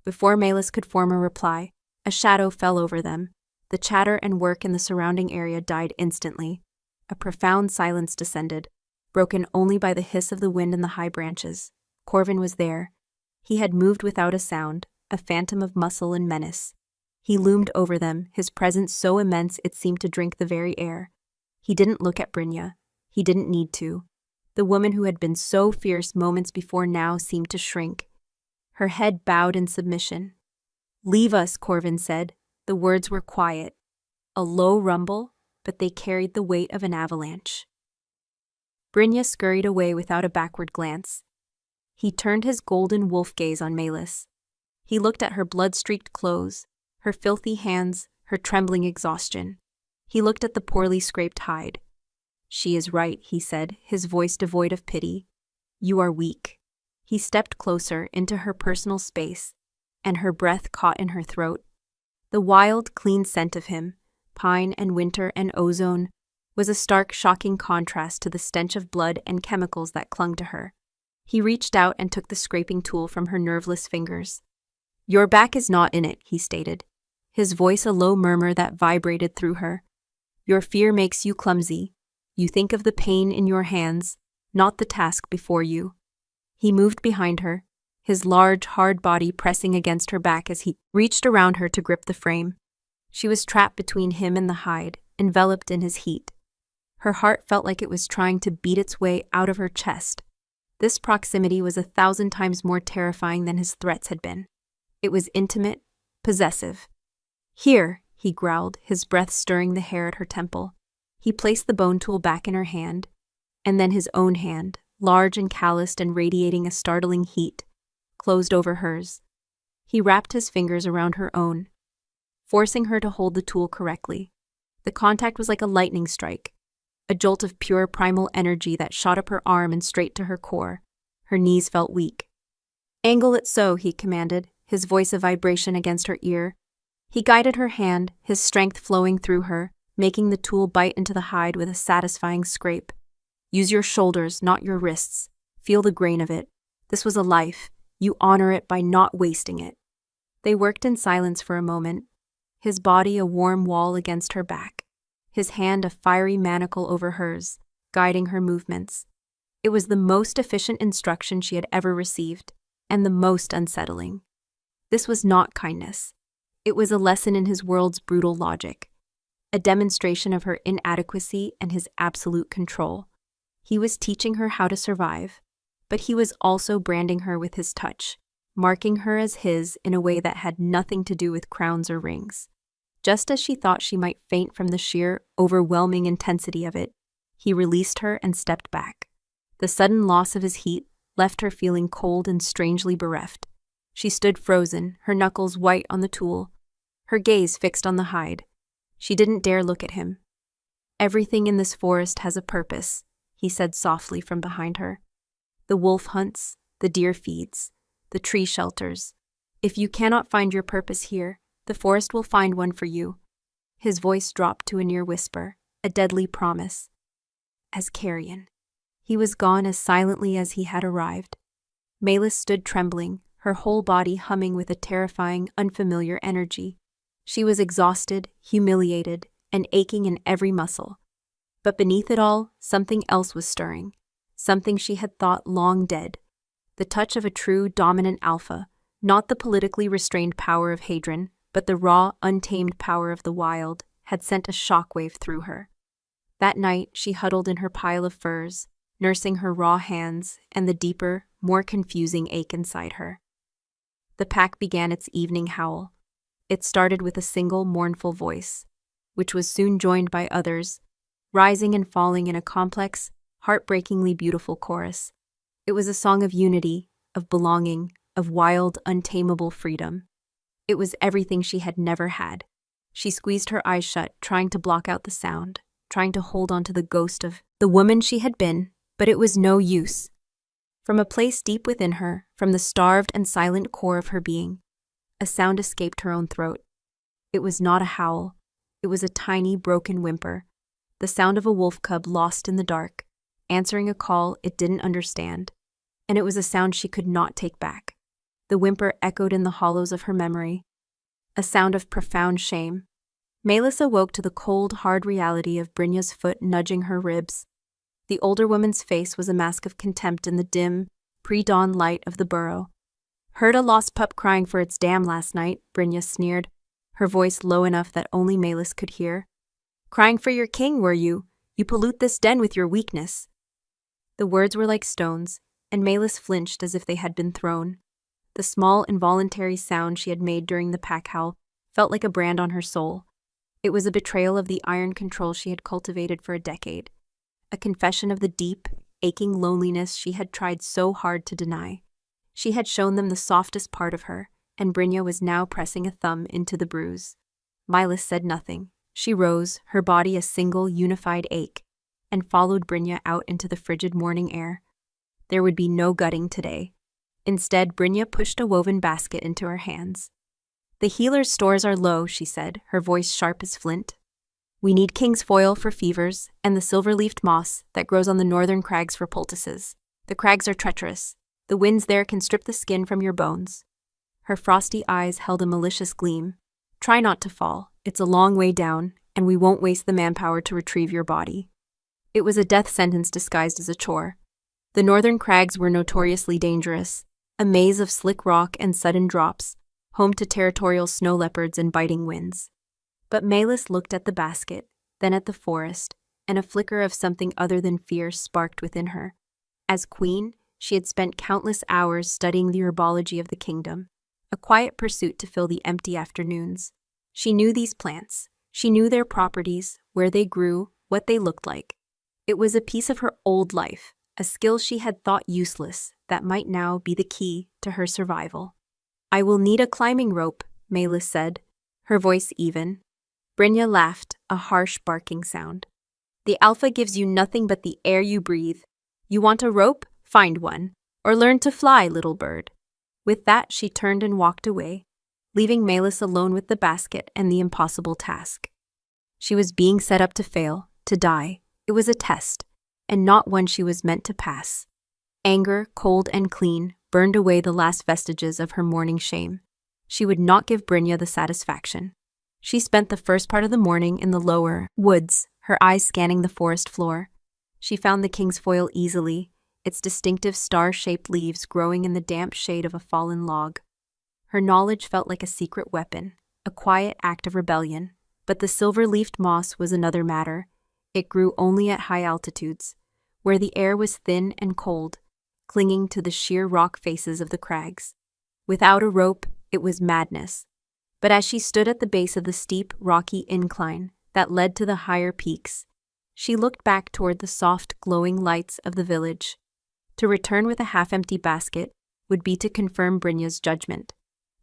Before Melis could form a reply, a shadow fell over them. The chatter and work in the surrounding area died instantly. A profound silence descended, broken only by the hiss of the wind in the high branches. Corvin was there. He had moved without a sound, a phantom of muscle and menace. He loomed over them, his presence so immense it seemed to drink the very air. He didn't look at Brynja. He didn't need to. The woman who had been so fierce moments before now seemed to shrink. her head bowed in submission. "Leave us," Corvin said. The words were quiet, a low rumble, but they carried the weight of an avalanche. Brynja scurried away without a backward glance. He turned his golden wolf gaze on Melis. He looked at her blood-streaked clothes, her filthy hands, her trembling exhaustion. He looked at the poorly scraped hide. "She is right," he said, his voice devoid of pity. "You are weak." He stepped closer into her personal space, and her breath caught in her throat. The wild, clean scent of him, pine and winter and ozone, was a stark, shocking contrast to the stench of blood and chemicals that clung to her. He reached out and took the scraping tool from her nerveless fingers. "Your back is not in it," he stated, his voice a low murmur that vibrated through her. "Your fear makes you clumsy. You think of the pain in your hands, not the task before you." He moved behind her, his large, hard body pressing against her back as he reached around her to grip the frame. She was trapped between him and the hide, enveloped in his heat. Her heart felt like it was trying to beat its way out of her chest. This proximity was 1,000 times more terrifying than his threats had been. It was intimate, possessive. "Here," he growled, his breath stirring the hair at her temple. He placed the bone tool back in her hand, and then his own hand, large and calloused and radiating a startling heat, closed over hers. He wrapped his fingers around her own, forcing her to hold the tool correctly. The contact was like a lightning strike, a jolt of pure primal energy that shot up her arm and straight to her core. Her knees felt weak. "Angle it so," he commanded, his voice a vibration against her ear. He guided her hand, his strength flowing through her, making the tool bite into the hide with a satisfying scrape. "Use your shoulders, not your wrists. Feel the grain of it. This was a life. You honor it by not wasting it." They worked in silence for a moment, his body a warm wall against her back, his hand a fiery manacle over hers, guiding her movements. It was the most efficient instruction she had ever received, and the most unsettling. This was not kindness. It was a lesson in his world's brutal logic, a demonstration of her inadequacy and his absolute control. He was teaching her how to survive, but he was also branding her with his touch, marking her as his in a way that had nothing to do with crowns or rings. Just as she thought she might faint from the sheer, overwhelming intensity of it, he released her and stepped back. The sudden loss of his heat left her feeling cold and strangely bereft. She stood frozen, her knuckles white on the tool, her gaze fixed on the hide. She didn't dare look at him. "Everything in this forest has a purpose," he said softly from behind her. "The wolf hunts, the deer feeds, the tree shelters. If you cannot find your purpose here, the forest will find one for you." His voice dropped to a near whisper, a deadly promise. As carrion. He was gone as silently as he had arrived. Melis stood trembling, her whole body humming with a terrifying, unfamiliar energy. She was exhausted, humiliated, and aching in every muscle. But beneath it all, something else was stirring, something she had thought long dead. The touch of a true, dominant alpha, not the politically restrained power of Hadron, but the raw, untamed power of the wild, had sent a shockwave through her. That night, she huddled in her pile of furs, nursing her raw hands and the deeper, more confusing ache inside her. The pack began its evening howl. It started with a single mournful voice, which was soon joined by others, rising and falling in a complex, heartbreakingly beautiful chorus. It was a song of unity, of belonging, of wild, untamable freedom. It was everything she had never had. She squeezed her eyes shut, trying to block out the sound, trying to hold on to the ghost of the woman she had been, but it was no use. From a place deep within her, from the starved and silent core of her being, a sound escaped her own throat. It was not a howl. It was a tiny, broken whimper, the sound of a wolf cub lost in the dark, answering a call it didn't understand. And it was a sound she could not take back. The whimper echoed in the hollows of her memory, a sound of profound shame. Melis awoke to the cold, hard reality of Brynja's foot nudging her ribs. The older woman's face was a mask of contempt in the dim, pre-dawn light of the burrow. "Heard a lost pup crying for its dam last night," Brynja sneered, her voice low enough that only Melis could hear. "Crying for your king, were you? You pollute this den with your weakness." The words were like stones, and Melis flinched as if they had been thrown. The small, involuntary sound she had made during the pack howl felt like a brand on her soul. It was a betrayal of the iron control she had cultivated for a decade, a confession of the deep, aching loneliness she had tried so hard to deny. She had shown them the softest part of her, and Brynja was now pressing a thumb into the bruise. Mylus said nothing. She rose, her body a single, unified ache, and followed Brynja out into the frigid morning air. There would be no gutting today. Instead, Brynja pushed a woven basket into her hands. "The healer's stores are low," she said, her voice sharp as flint. "We need king's foil for fevers, and the silver-leafed moss that grows on the northern crags for poultices. The crags are treacherous. The winds there can strip the skin from your bones." Her frosty eyes held a malicious gleam. "Try not to fall. It's a long way down, and we won't waste the manpower to retrieve your body." It was a death sentence disguised as a chore. The northern crags were notoriously dangerous, a maze of slick rock and sudden drops, home to territorial snow leopards and biting winds. But Mylus looked at the basket, then at the forest, and a flicker of something other than fear sparked within her. As queen, she had spent countless hours studying the herbology of the kingdom, a quiet pursuit to fill the empty afternoons. She knew these plants. She knew their properties, where they grew, what they looked like. It was a piece of her old life, a skill she had thought useless that might now be the key to her survival. "I will need a climbing rope," Mylus said, her voice even. Brynja laughed, a harsh barking sound. "The alpha gives you nothing but the air you breathe. You want a rope? Find one. Or learn to fly, little bird." With that, she turned and walked away, leaving Mylus alone with the basket and the impossible task. She was being set up to fail, to die. It was a test, and not one she was meant to pass. Anger, cold and clean, burned away the last vestiges of her morning shame. She would not give Brynja the satisfaction. She spent the first part of the morning in the lower woods, her eyes scanning the forest floor. She found the king's foil easily, its distinctive star-shaped leaves growing in the damp shade of a fallen log. Her knowledge felt like a secret weapon, a quiet act of rebellion. But the silver-leafed moss was another matter. It grew only at high altitudes, where the air was thin and cold, clinging to the sheer rock faces of the crags. Without a rope, it was madness. But as she stood at the base of the steep, rocky incline that led to the higher peaks, she looked back toward the soft, glowing lights of the village. To return with a half-empty basket would be to confirm Brynja's judgment,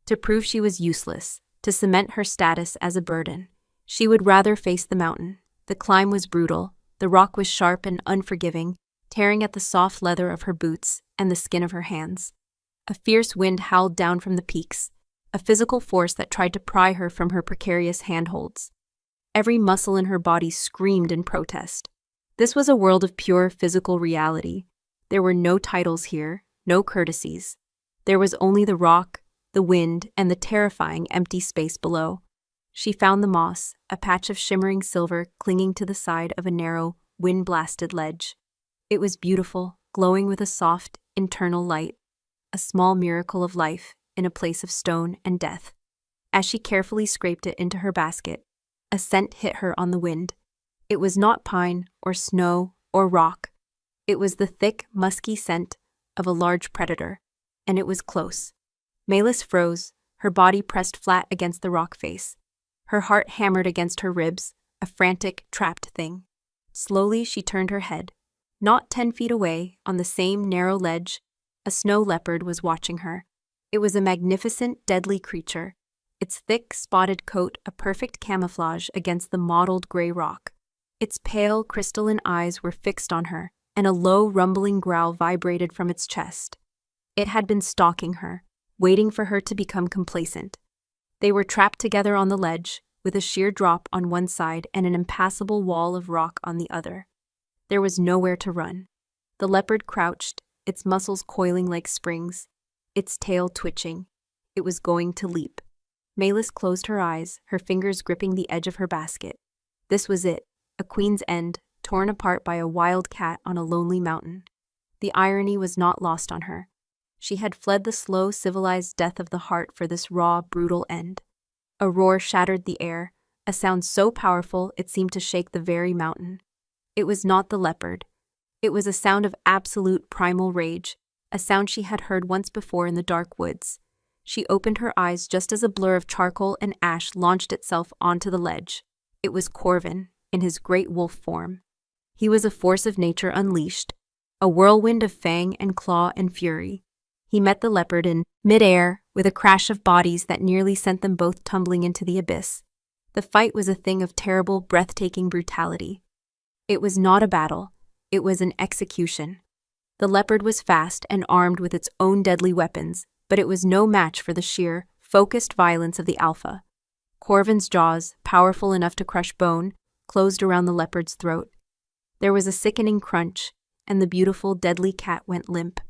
to prove she was useless, to cement her status as a burden. She would rather face the mountain. The climb was brutal, the rock was sharp and unforgiving, tearing at the soft leather of her boots and the skin of her hands. A fierce wind howled down from the peaks, a physical force that tried to pry her from her precarious handholds. Every muscle in her body screamed in protest. This was a world of pure physical reality. There were no titles here, no courtesies. There was only the rock, the wind, and the terrifying empty space below. She found the moss, a patch of shimmering silver clinging to the side of a narrow, wind-blasted ledge. It was beautiful, glowing with a soft, internal light, a small miracle of life in a place of stone and death. As she carefully scraped it into her basket, a scent hit her on the wind. It was not pine or snow or rock. It was the thick, musky scent of a large predator, and it was close. Mylus froze, her body pressed flat against the rock face. Her heart hammered against her ribs, a frantic, trapped thing. Slowly she turned her head. Not 10 feet away, on the same narrow ledge, a snow leopard was watching her. It was a magnificent, deadly creature, its thick, spotted coat a perfect camouflage against the mottled gray rock. Its pale, crystalline eyes were fixed on her, and a low, rumbling growl vibrated from its chest. It had been stalking her, waiting for her to become complacent. They were trapped together on the ledge, with a sheer drop on one side and an impassable wall of rock on the other. There was nowhere to run. The leopard crouched, its muscles coiling like springs, its tail twitching. It was going to leap. Mylus closed her eyes, her fingers gripping the edge of her basket. This was it, a queen's end, torn apart by a wild cat on a lonely mountain. The irony was not lost on her. She had fled the slow, civilized death of the heart for this raw, brutal end. A roar shattered the air, a sound so powerful it seemed to shake the very mountain. It was not the leopard. It was a sound of absolute primal rage, a sound she had heard once before in the dark woods. She opened her eyes just as a blur of charcoal and ash launched itself onto the ledge. It was Corvin, in his great wolf form. He was a force of nature unleashed, a whirlwind of fang and claw and fury. He met the leopard in mid-air with a crash of bodies that nearly sent them both tumbling into the abyss. The fight was a thing of terrible, breathtaking brutality. It was not a battle, it was an execution. The leopard was fast and armed with its own deadly weapons, but it was no match for the sheer, focused violence of the alpha. Corvin's jaws, powerful enough to crush bone, closed around the leopard's throat. There was a sickening crunch, and the beautiful, deadly cat went limp.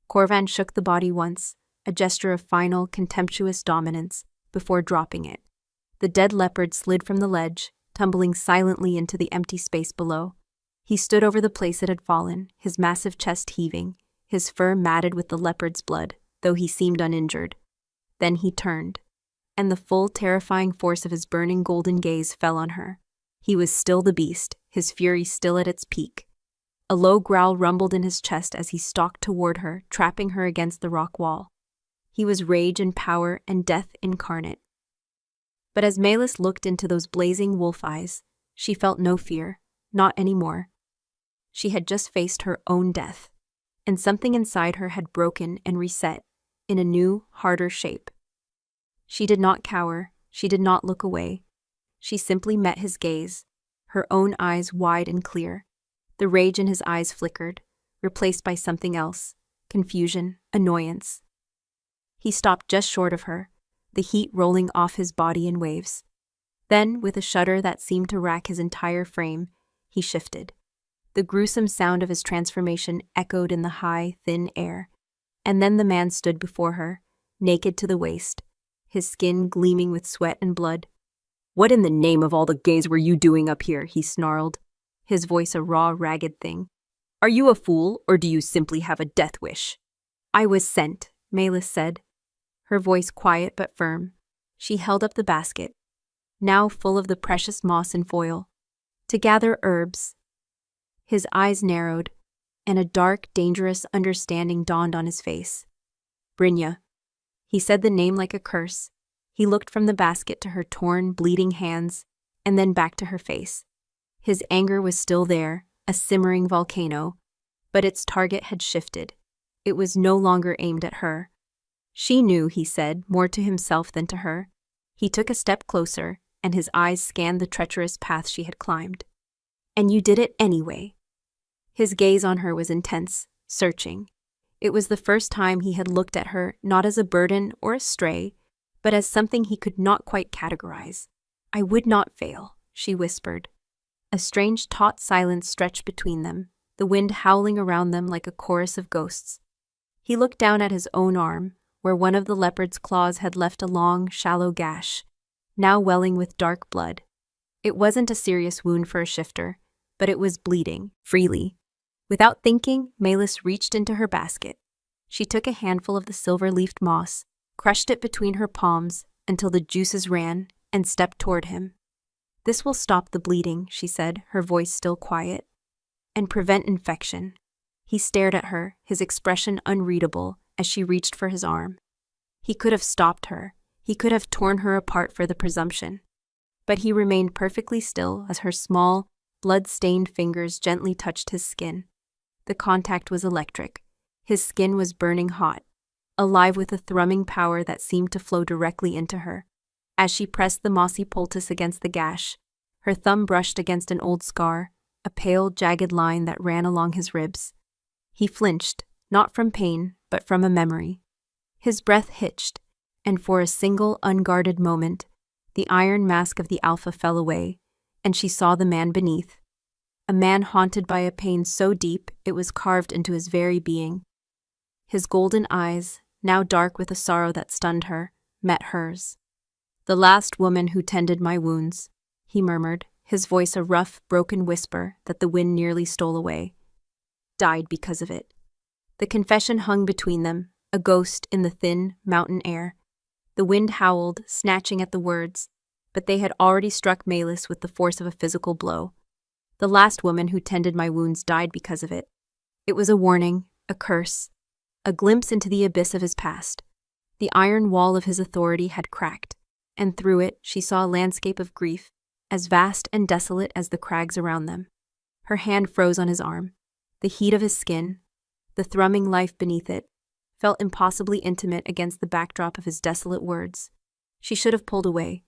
Corvin shook the body once, a gesture of final, contemptuous dominance, before dropping it. The dead leopard slid from the ledge, tumbling silently into the empty space below. He stood over the place it had fallen, his massive chest heaving, his fur matted with the leopard's blood, though he seemed uninjured. Then he turned, and the full, terrifying force of his burning golden gaze fell on her. He was still the beast, his fury still at its peak. A low growl rumbled in his chest as he stalked toward her, trapping her against the rock wall. He was rage and power and death incarnate. But as Melis looked into those blazing wolf eyes, she felt no fear, not anymore. She had just faced her own death, and something inside her had broken and reset in a new, harder shape. She did not cower, she did not look away. She simply met his gaze, her own eyes wide and clear. The rage in his eyes flickered, replaced by something else, confusion, annoyance. He stopped just short of her, the heat rolling off his body in waves. Then, with a shudder that seemed to rack his entire frame, he shifted. The gruesome sound of his transformation echoed in the high, thin air, and then the man stood before her, naked to the waist, his skin gleaming with sweat and blood. "What in the name of all the gays were you doing up here?" he snarled, his voice a raw, ragged thing. "Are you a fool, or do you simply have a death wish?" "I was sent," Melis said, her voice quiet but firm. She held up the basket, now full of the precious moss and foil, to gather herbs. His eyes narrowed, and a dark, dangerous understanding dawned on his face. "Brynja." He said the name like a curse. He looked from the basket to her torn, bleeding hands, and then back to her face. His anger was still there, a simmering volcano, but its target had shifted. It was no longer aimed at her. She knew, he said, more to himself than to her. He took a step closer, and his eyes scanned the treacherous path she had climbed. "And you did it anyway." His gaze on her was intense, searching. It was the first time he had looked at her not as a burden or a stray, but as something he could not quite categorize. "I would not fail," she whispered. A strange taut silence stretched between them, the wind howling around them like a chorus of ghosts. He looked down at his own arm, where one of the leopard's claws had left a long, shallow gash, now welling with dark blood. It wasn't a serious wound for a shifter, but it was bleeding, freely. Without thinking, Melis reached into her basket. She took a handful of the silver-leafed moss, crushed it between her palms until the juices ran, and stepped toward him. "This will stop the bleeding," she said, her voice still quiet, "and prevent infection." He stared at her, his expression unreadable, as she reached for his arm. He could have stopped her. He could have torn her apart for the presumption. But he remained perfectly still as her small, blood-stained fingers gently touched his skin. The contact was electric. His skin was burning hot, alive with a thrumming power that seemed to flow directly into her. As she pressed the mossy poultice against the gash, her thumb brushed against an old scar, a pale, jagged line that ran along his ribs. He flinched, not from pain, but from a memory. His breath hitched, and for a single, unguarded moment, the iron mask of the alpha fell away, and she saw the man beneath. A man haunted by a pain so deep it was carved into his very being. His golden eyes, now dark with a sorrow that stunned her, met hers. "The last woman who tended my wounds," he murmured, his voice a rough, broken whisper that the wind nearly stole away, "died because of it." The confession hung between them, a ghost in the thin, mountain air. The wind howled, snatching at the words, but they had already struck Melis with the force of a physical blow. "The last woman who tended my wounds died because of it." It was a warning, a curse, a glimpse into the abyss of his past. The iron wall of his authority had cracked, and through it she saw a landscape of grief, as vast and desolate as the crags around them. Her hand froze on his arm. The heat of his skin, the thrumming life beneath it, felt impossibly intimate against the backdrop of his desolate words. She should have pulled away.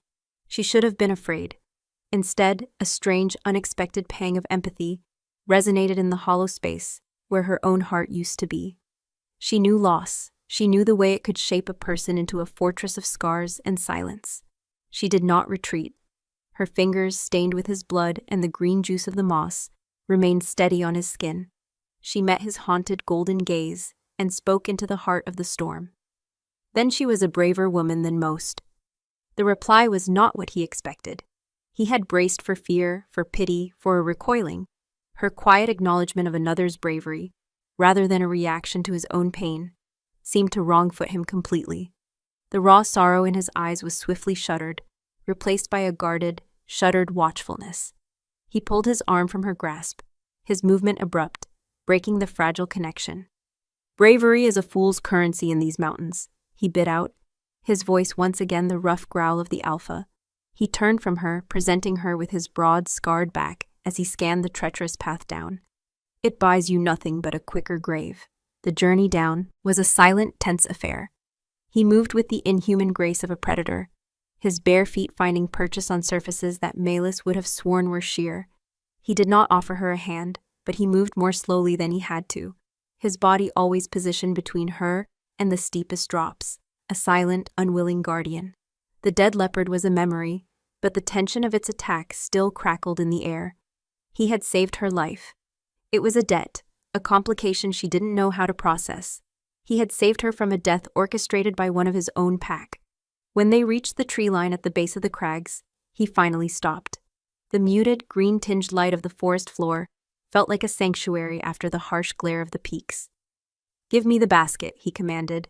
She should have been afraid. Instead, a strange, unexpected pang of empathy resonated in the hollow space where her own heart used to be. She knew loss. She knew the way it could shape a person into a fortress of scars and silence. She did not retreat. Her fingers, stained with his blood and the green juice of the moss, remained steady on his skin. She met his haunted golden gaze and spoke into the heart of the storm. Then she was a braver woman than most. The reply was not what he expected. He had braced for fear, for pity, for a recoiling. Her quiet acknowledgement of another's bravery, rather than a reaction to his own pain, seemed to wrong-foot him completely. The raw sorrow in his eyes was swiftly shuttered, replaced by a guarded, shuttered watchfulness. He pulled his arm from her grasp, his movement abrupt, breaking the fragile connection. "Bravery is a fool's currency in these mountains," he bit out, his voice once again the rough growl of the alpha. He turned from her, presenting her with his broad, scarred back as he scanned the treacherous path down. "It buys you nothing but a quicker grave." The journey down was a silent, tense affair. He moved with the inhuman grace of a predator, his bare feet finding purchase on surfaces that Malus would have sworn were sheer. He did not offer her a hand, but he moved more slowly than he had to, his body always positioned between her and the steepest drops, a silent, unwilling guardian. The dead leopard was a memory, but the tension of its attack still crackled in the air. He had saved her life. It was a debt, a complication she didn't know how to process. He had saved her from a death orchestrated by one of his own pack. When they reached the tree line at the base of the crags, he finally stopped. The muted, green-tinged light of the forest floor felt like a sanctuary after the harsh glare of the peaks. "Give me the basket," he commanded.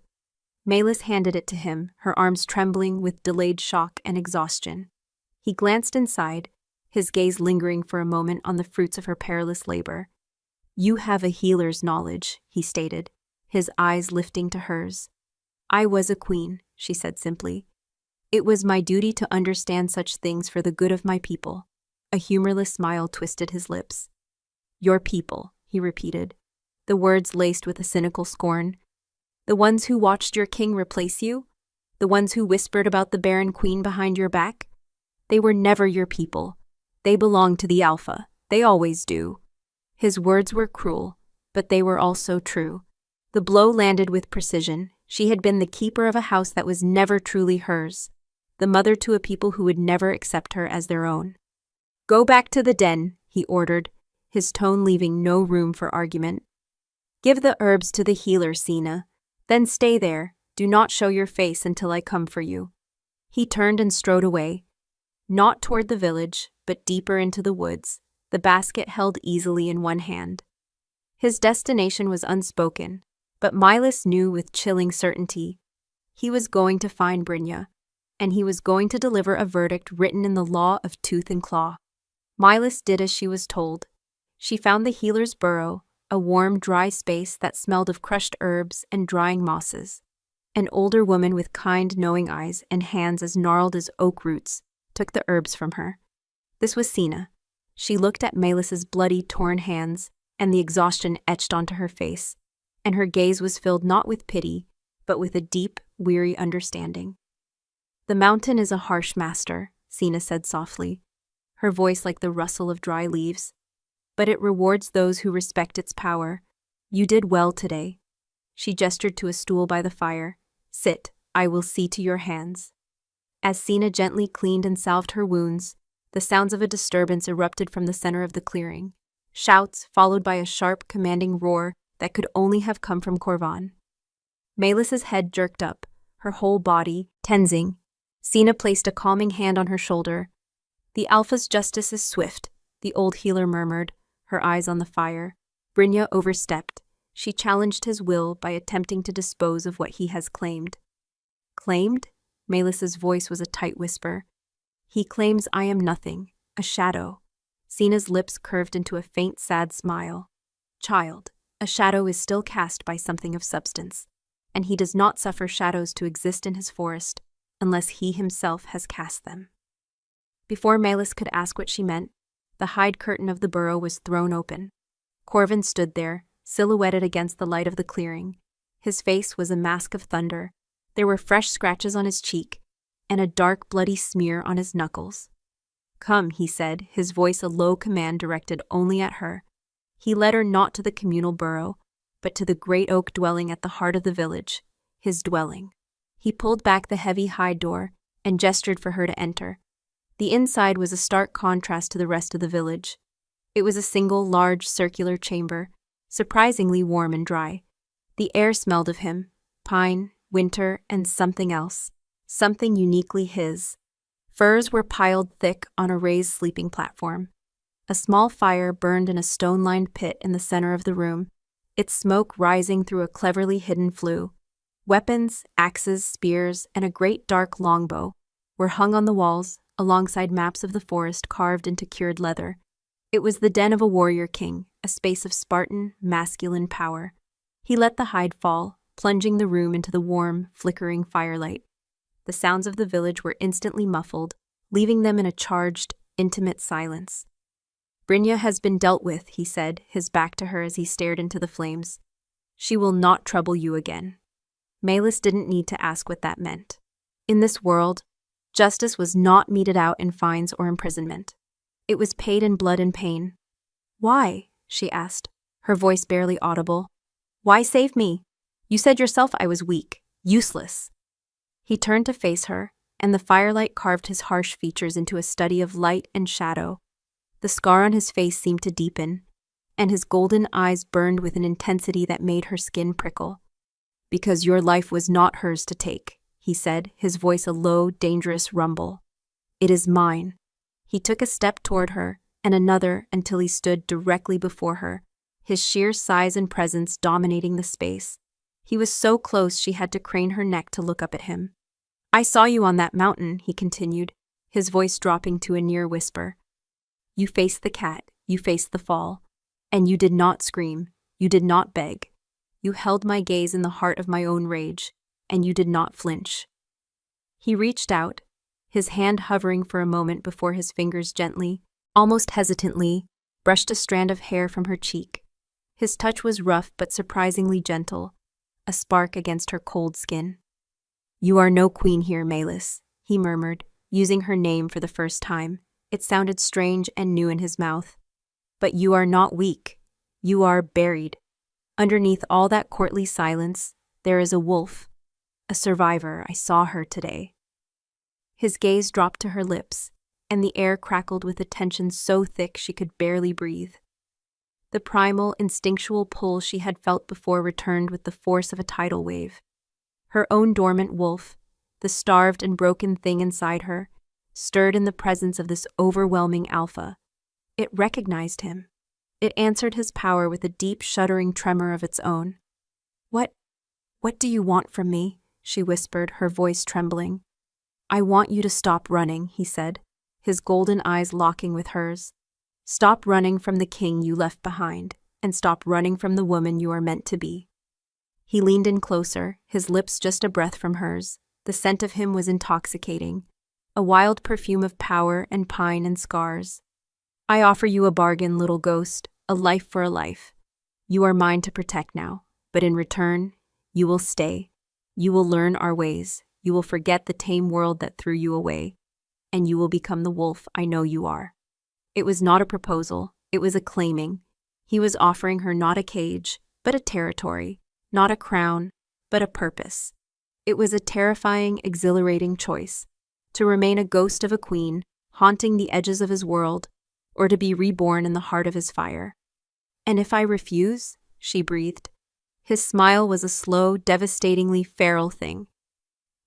Malus handed it to him, her arms trembling with delayed shock and exhaustion. He glanced inside, his gaze lingering for a moment on the fruits of her perilous labor. "You have a healer's knowledge," he stated, his eyes lifting to hers. "I was a queen," she said simply. "It was my duty to understand such things for the good of my people." A humorless smile twisted his lips. "Your people," he repeated, the words laced with a cynical scorn. "The ones who watched your king replace you? The ones who whispered about the barren queen behind your back? They were never your people. They belonged to the Alpha. They always do." His words were cruel, but they were also true. The blow landed with precision. She had been the keeper of a house that was never truly hers, the mother to a people who would never accept her as their own. "Go back to the den," he ordered, his tone leaving no room for argument. "Give the herbs to the healer, Sina. Then stay there. Do not show your face until I come for you." He turned and strode away, not toward the village, but deeper into the woods, the basket held easily in one hand. His destination was unspoken, but Milas knew with chilling certainty. He was going to find Brynja, and he was going to deliver a verdict written in the law of tooth and claw. Milas did as she was told. She found the healer's burrow, a warm, dry space that smelled of crushed herbs and drying mosses. An older woman with kind, knowing eyes and hands as gnarled as oak roots took the herbs from her. This was Sina. She looked at Malus's bloody, torn hands and the exhaustion etched onto her face, and her gaze was filled not with pity, but with a deep, weary understanding. "The mountain is a harsh master," Sina said softly, her voice like the rustle of dry leaves. "But it rewards those who respect its power. You did well today." She gestured to a stool by the fire. "Sit, I will see to your hands." As Sina gently cleaned and salved her wounds, the sounds of a disturbance erupted from the center of the clearing. Shouts, followed by a sharp, commanding roar that could only have come from Corvan. Malus's head jerked up, her whole body tensing. Sina placed a calming hand on her shoulder. "The Alpha's justice is swift," the old healer murmured, her eyes on the fire. Brynja overstepped. She challenged his will by attempting to dispose of what he has claimed. "Claimed?" Malus's voice was a tight whisper. "He claims I am nothing, a shadow." Sina's lips curved into a faint, sad smile. "Child, A shadow is still cast by something of substance, and he does not suffer shadows to exist in his forest unless he himself has cast them. Before Melis could ask what she meant, the hide curtain of the burrow was thrown open. Corvin stood there, silhouetted against the light of the clearing. His face was a mask of thunder. There were fresh scratches on his cheek, and a dark, bloody smear on his knuckles. "Come," he said, his voice a low command directed only at her. He led her not to the communal burrow, but to the great oak dwelling at the heart of the village, his dwelling. He pulled back the heavy hide door and gestured for her to enter. The inside was a stark contrast to the rest of the village. It was a single, large, circular chamber, surprisingly warm and dry. The air smelled of him, pine, winter, and something else, something uniquely his. Furs were piled thick on a raised sleeping platform. A small fire burned in a stone-lined pit in the center of the room, its smoke rising through a cleverly hidden flue. Weapons, axes, spears, and a great dark longbow were hung on the walls, alongside maps of the forest carved into cured leather. It was the den of a warrior king, a space of Spartan, masculine power. He let the hide fall, plunging the room into the warm, flickering firelight. The sounds of the village were instantly muffled, leaving them in a charged, intimate silence. "Brynja has been dealt with," he said, his back to her as he stared into the flames. "She will not trouble you again." Melis didn't need to ask what that meant. In this world, justice was not meted out in fines or imprisonment. It was paid in blood and pain. "Why?" she asked, her voice barely audible. "Why save me? You said yourself I was weak, useless." He turned to face her, and the firelight carved his harsh features into a study of light and shadow. The scar on his face seemed to deepen, and his golden eyes burned with an intensity that made her skin prickle. "Because your life was not hers to take," he said, his voice a low, dangerous rumble. "It is mine." He took a step toward her, and another until he stood directly before her, his sheer size and presence dominating the space. He was so close she had to crane her neck to look up at him. "I saw you on that mountain," he continued, his voice dropping to a near whisper. "You faced the cat, you faced the fall, and you did not scream, you did not beg. You held my gaze in the heart of my own rage, and you did not flinch." He reached out, his hand hovering for a moment before his fingers gently, almost hesitantly, brushed a strand of hair from her cheek. His touch was rough but surprisingly gentle, a spark against her cold skin. "You are no queen here, Melis," he murmured, using her name for the first time. It sounded strange and new in his mouth. "But you are not weak. You are buried. Underneath all that courtly silence, there is a wolf. A survivor. I saw her today." His gaze dropped to her lips, and the air crackled with a tension so thick she could barely breathe. The primal, instinctual pull she had felt before returned with the force of a tidal wave. Her own dormant wolf, the starved and broken thing inside her, stirred in the presence of this overwhelming alpha. It recognized him. It answered his power with a deep, shuddering tremor of its own. What do you want from me?" she whispered, her voice trembling. "I want you to stop running," he said, his golden eyes locking with hers. "Stop running from the king you left behind, and stop running from the woman you are meant to be." He leaned in closer, his lips just a breath from hers. The scent of him was intoxicating, a wild perfume of power and pine and scars. "I offer you a bargain, little ghost, a life for a life. You are mine to protect now, but in return, you will stay. You will learn our ways. You will forget the tame world that threw you away, and you will become the wolf I know you are." It was not a proposal, it was a claiming. He was offering her not a cage, but a territory, not a crown, but a purpose. It was a terrifying, exhilarating choice, to remain a ghost of a queen, haunting the edges of his world, or to be reborn in the heart of his fire. "And if I refuse?" she breathed. His smile was a slow, devastatingly feral thing.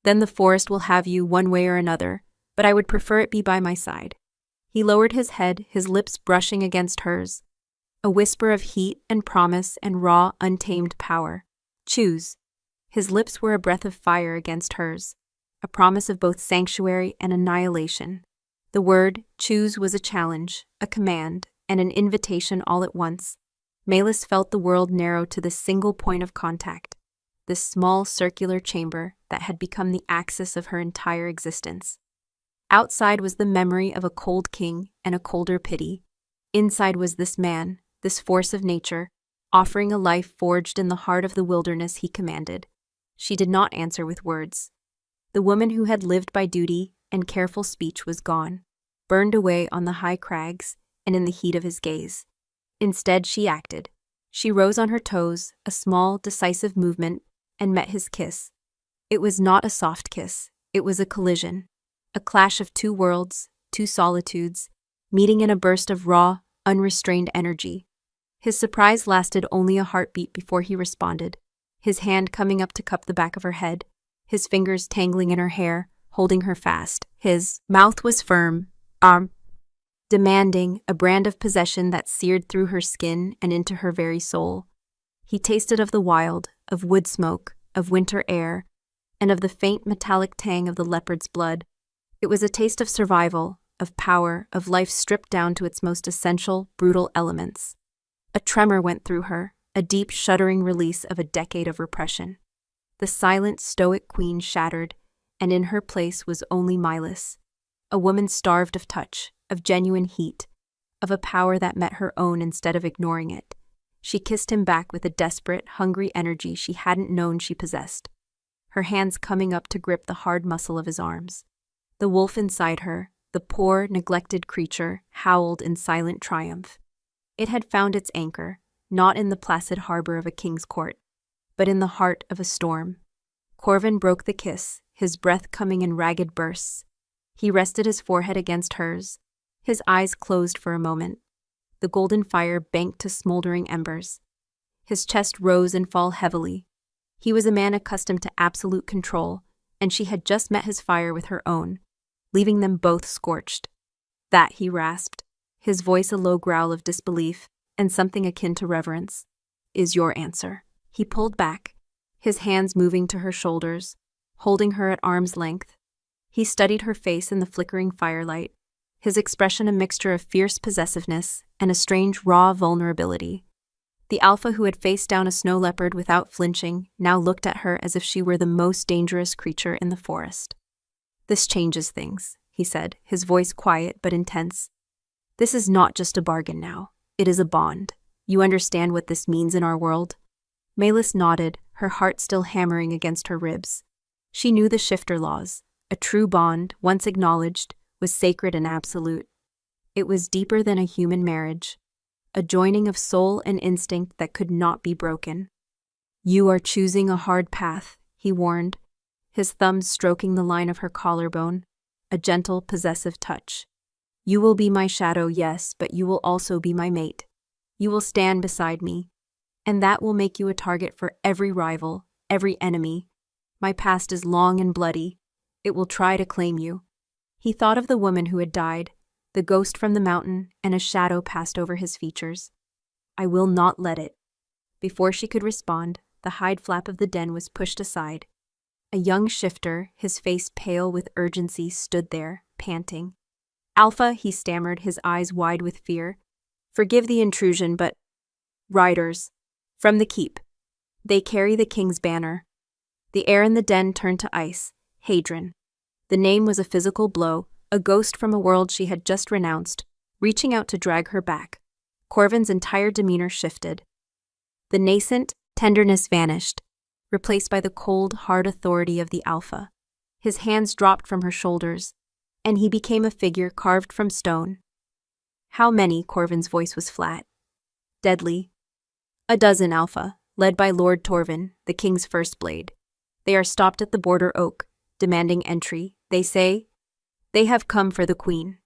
"Then the forest will have you one way or another, but I would prefer it be by my side." He lowered his head, his lips brushing against hers. A whisper of heat and promise and raw, untamed power. "Choose." His lips were a breath of fire against hers, a promise of both sanctuary and annihilation. The word choose was a challenge, a command, and an invitation all at once. Malis felt the world narrow to this single point of contact, this small circular chamber that had become the axis of her entire existence. Outside was the memory of a cold king and a colder pity. Inside was this man, this force of nature, offering a life forged in the heart of the wilderness he commanded. She did not answer with words. The woman who had lived by duty and careful speech was gone, burned away on the high crags and in the heat of his gaze. Instead, she acted. She rose on her toes, a small, decisive movement, and met his kiss. It was not a soft kiss. It was a collision, a clash of two worlds, two solitudes, meeting in a burst of raw, unrestrained energy. His surprise lasted only a heartbeat before he responded, his hand coming up to cup the back of her head, his fingers tangling in her hair, holding her fast. His mouth was firm, demanding, a brand of possession that seared through her skin and into her very soul. He tasted of the wild, of wood smoke, of winter air, and of the faint metallic tang of the leopard's blood. It was a taste of survival, of power, of life stripped down to its most essential, brutal elements. A tremor went through her, a deep, shuddering release of a decade of repression. The silent, stoic queen shattered, and in her place was only Milas, a woman starved of touch, of genuine heat, of a power that met her own instead of ignoring it. She kissed him back with a desperate, hungry energy she hadn't known she possessed, her hands coming up to grip the hard muscle of his arms. The wolf inside her, the poor, neglected creature, howled in silent triumph. It had found its anchor, not in the placid harbor of a king's court, but in the heart of a storm. Corvin broke the kiss, his breath coming in ragged bursts. He rested his forehead against hers, his eyes closed for a moment. The golden fire banked to smoldering embers. His chest rose and fell heavily. He was a man accustomed to absolute control, and she had just met his fire with her own, leaving them both scorched. That, he rasped, his voice a low growl of disbelief and something akin to reverence, is your answer. He pulled back, his hands moving to her shoulders, holding her at arm's length. He studied her face in the flickering firelight, his expression a mixture of fierce possessiveness and a strange, raw vulnerability. The alpha who had faced down a snow leopard without flinching now looked at her as if she were the most dangerous creature in the forest. This changes things, he said, his voice quiet but intense. This is not just a bargain now. It is a bond. You understand what this means in our world? Malis nodded, her heart still hammering against her ribs. She knew the shifter laws. A true bond, once acknowledged, was sacred and absolute. It was deeper than a human marriage, a joining of soul and instinct that could not be broken. You are choosing a hard path, he warned, his thumbs stroking the line of her collarbone, a gentle, possessive touch. You will be my shadow, yes, but you will also be my mate. You will stand beside me, and that will make you a target for every rival, every enemy. My past is long and bloody. It will try to claim you. He thought of the woman who had died, the ghost from the mountain, and a shadow passed over his features. I will not let it. Before she could respond, the hide flap of the den was pushed aside. A young shifter, his face pale with urgency, stood there, panting. Alpha, he stammered, his eyes wide with fear. Forgive the intrusion, but... Riders. From the keep. They carry the king's banner. The air in the den turned to ice. Hadron. The name was a physical blow, a ghost from a world she had just renounced, reaching out to drag her back. Corvin's entire demeanor shifted. The nascent tenderness vanished, replaced by the cold, hard authority of the alpha. His hands dropped from her shoulders, and he became a figure carved from stone. How many? Corvin's voice was flat. Deadly. 12, alpha, led by Lord Torvin, the king's first blade. They are stopped at the border oak, demanding entry. They say, they have come for the queen.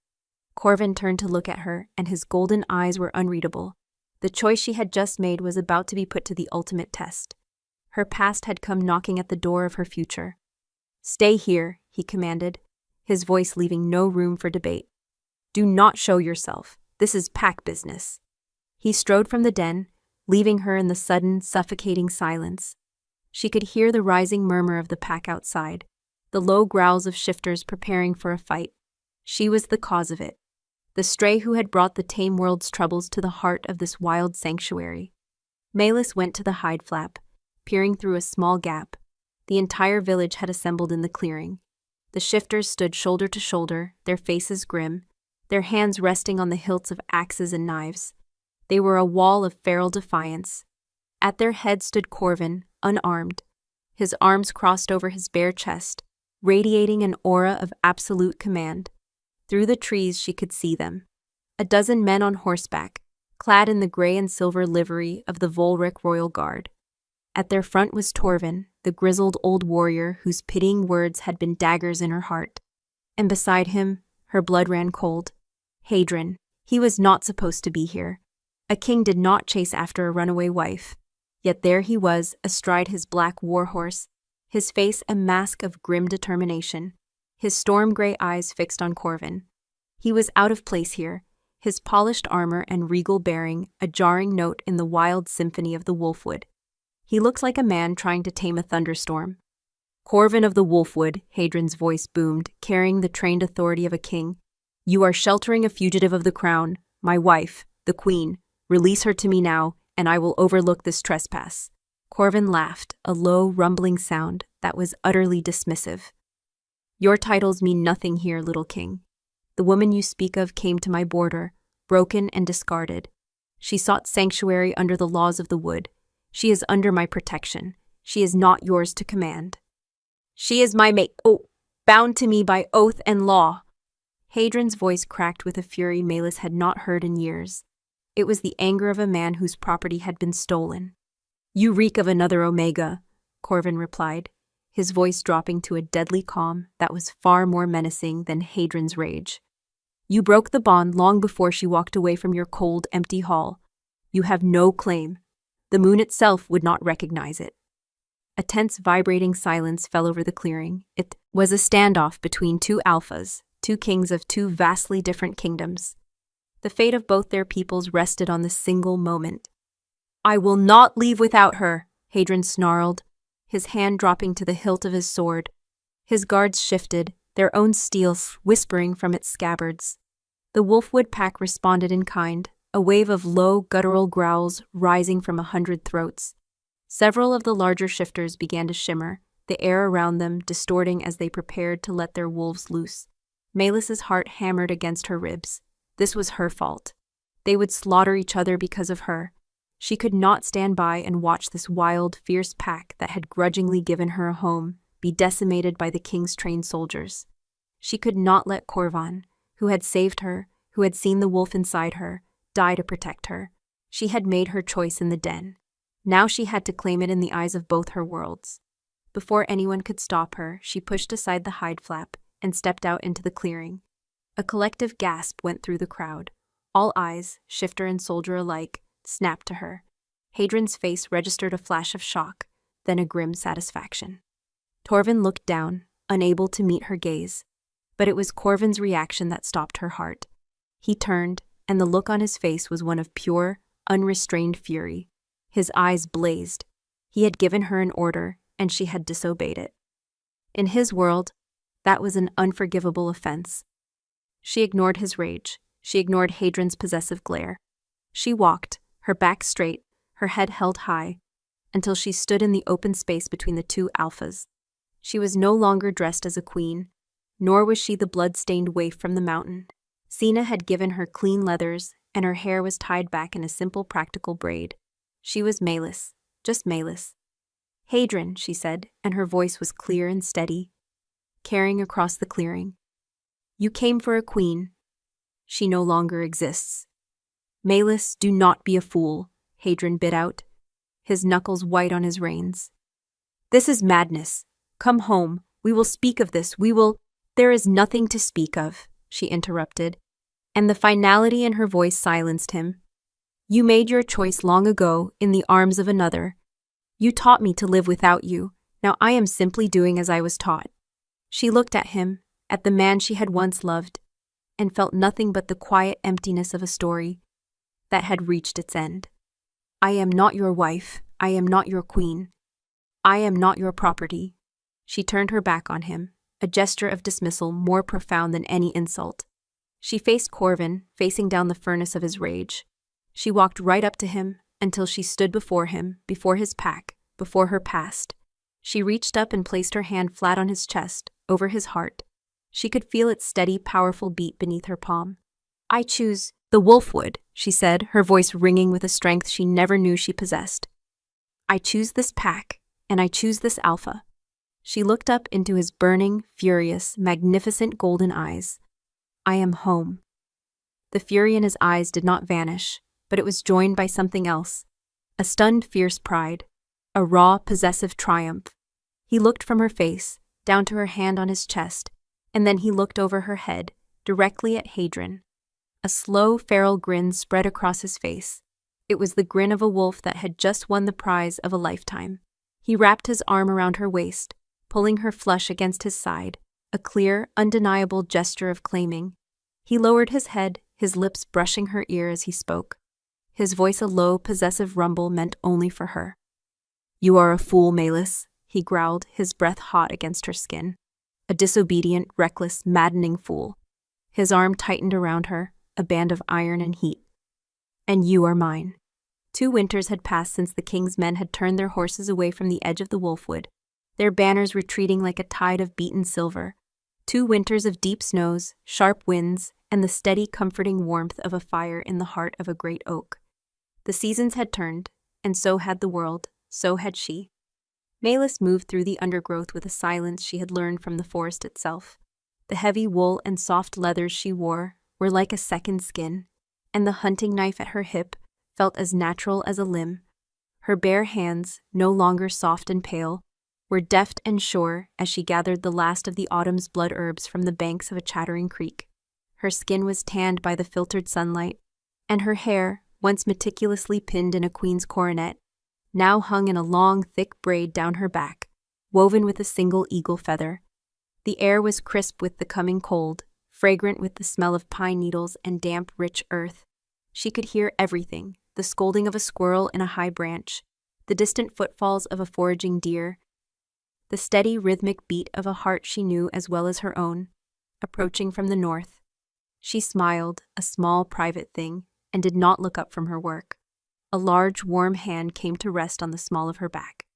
Corvin turned to look at her, and his golden eyes were unreadable. The choice she had just made was about to be put to the ultimate test. Her past had come knocking at the door of her future. Stay here, he commanded, his voice leaving no room for debate. Do not show yourself. This is pack business. He strode from the den, leaving her in the sudden, suffocating silence. She could hear the rising murmur of the pack outside, the low growls of shifters preparing for a fight. She was the cause of it. the stray who had brought the tame world's troubles to the heart of this wild sanctuary. Malus went to the hide flap, peering through a small gap. The entire village had assembled in the clearing. The shifters stood shoulder to shoulder, their faces grim, their hands resting on the hilts of axes and knives. They were a wall of feral defiance. At their head stood Corvin, unarmed, his arms crossed over his bare chest, radiating an aura of absolute command. Through the trees she could see them. A dozen men on horseback, clad in the gray and silver livery of the Volric Royal Guard. At their front was Torvin, the grizzled old warrior whose pitying words had been daggers in her heart. And beside him, her blood ran cold. Hadrian. He was not supposed to be here. A king did not chase after a runaway wife. Yet there he was, astride his black warhorse, his face a mask of grim determination, his storm-gray eyes fixed on Corvin. He was out of place here, his polished armor and regal bearing a jarring note in the wild symphony of the Wolfwood. He looked like a man trying to tame a thunderstorm. Corvin of the Wolfwood, Hadrian's voice boomed, carrying the trained authority of a king. You are sheltering a fugitive of the crown, my wife, the queen. Release her to me now, and I will overlook this trespass. Corvin laughed, a low, rumbling sound that was utterly dismissive. Your titles mean nothing here, little king. The woman you speak of came to my border, broken and discarded. She sought sanctuary under the laws of the wood. She is under my protection. She is not yours to command. She is my mate, bound to me by oath and law. Hadrian's voice cracked with a fury Malus had not heard in years. It was the anger of a man whose property had been stolen. You reek of another Omega, Corvin replied, his voice dropping to a deadly calm that was far more menacing than Hadrian's rage. You broke the bond long before she walked away from your cold, empty hall. You have no claim. The moon itself would not recognize it. A tense, vibrating silence fell over the clearing. It was a standoff between two alphas, two kings of two vastly different kingdoms. The fate of both their peoples rested on this single moment. I will not leave without her, Hadrian snarled, his hand dropping to the hilt of his sword. His guards shifted, their own steel whispering from its scabbards. The Wolfwood pack responded in kind, a wave of low, guttural growls rising from 100 throats. Several of the larger shifters began to shimmer, the air around them distorting as they prepared to let their wolves loose. Malus's heart hammered against her ribs. This was her fault. They would slaughter each other because of her. She could not stand by and watch this wild, fierce pack that had grudgingly given her a home be decimated by the king's trained soldiers. She could not let Corvan, who had saved her, who had seen the wolf inside her, die to protect her. She had made her choice in the den. Now she had to claim it in the eyes of both her worlds. Before anyone could stop her, she pushed aside the hide flap and stepped out into the clearing. A collective gasp went through the crowd. All eyes, shifter and soldier alike, snapped to her. Hadrian's face registered a flash of shock, then a grim satisfaction. Torvin looked down, unable to meet her gaze. But it was Corvin's reaction that stopped her heart. He turned, and the look on his face was one of pure, unrestrained fury. His eyes blazed. He had given her an order, and she had disobeyed it. In his world, that was an unforgivable offense. She ignored his rage. She ignored Hadrian's possessive glare. She walked, her back straight, her head held high, until she stood in the open space between the two alphas. She was no longer dressed as a queen, nor was she the blood-stained waif from the mountain. Sina had given her clean leathers, and her hair was tied back in a simple practical braid. She was Malus, just Malus. Hadrian, she said, and her voice was clear and steady, carrying across the clearing. You came for a queen. She no longer exists. Malus, do not be a fool, Hadrian bit out, his knuckles white on his reins. This is madness. Come home. We will speak of this. There is nothing to speak of, she interrupted, and the finality in her voice silenced him. You made your choice long ago in the arms of another. You taught me to live without you. Now I am simply doing as I was taught. She looked at him, at the man she had once loved, and felt nothing but the quiet emptiness of a story that had reached its end. I am not your wife. I am not your queen. I am not your property. She turned her back on him, a gesture of dismissal more profound than any insult. She faced Corvin, facing down the furnace of his rage. She walked right up to him until she stood before him, before his pack, before her past. She reached up and placed her hand flat on his chest, over his heart. She could feel its steady, powerful beat beneath her palm. "I choose the Wolfwood," she said, her voice ringing with a strength she never knew she possessed. "I choose this pack, and I choose this alpha." She looked up into his burning, furious, magnificent golden eyes. "I am home." The fury in his eyes did not vanish, but it was joined by something else. A stunned, fierce pride. A raw, possessive triumph. He looked from her face, down to her hand on his chest, and then he looked over her head, directly at Hadron. A slow, feral grin spread across his face. It was the grin of a wolf that had just won the prize of a lifetime. He wrapped his arm around her waist, pulling her flush against his side, a clear, undeniable gesture of claiming. He lowered his head, his lips brushing her ear as he spoke. His voice a low, possessive rumble meant only for her. "You are a fool, Malus," he growled, his breath hot against her skin. A disobedient, reckless, maddening fool. His arm tightened around her, a band of iron and heat. "And you are mine." 2 winters had passed since the king's men had turned their horses away from the edge of the Wolfwood, their banners retreating like a tide of beaten silver. 2 winters of deep snows, sharp winds, and the steady, comforting warmth of a fire in the heart of a great oak. The seasons had turned, and so had the world, so had she. Malus moved through the undergrowth with a silence she had learned from the forest itself. The heavy wool and soft leathers she wore were like a second skin, and the hunting knife at her hip felt as natural as a limb. Her bare hands, no longer soft and pale, were deft and sure as she gathered the last of the autumn's blood herbs from the banks of a chattering creek. Her skin was tanned by the filtered sunlight, and her hair, once meticulously pinned in a queen's coronet, now hung in a long, thick braid down her back, woven with a single eagle feather. The air was crisp with the coming cold, fragrant with the smell of pine needles and damp, rich earth. She could hear everything, the scolding of a squirrel in a high branch, the distant footfalls of a foraging deer, the steady, rhythmic beat of a heart she knew as well as her own, approaching from the north. She smiled, a small, private thing, and did not look up from her work. A large, warm hand came to rest on the small of her back.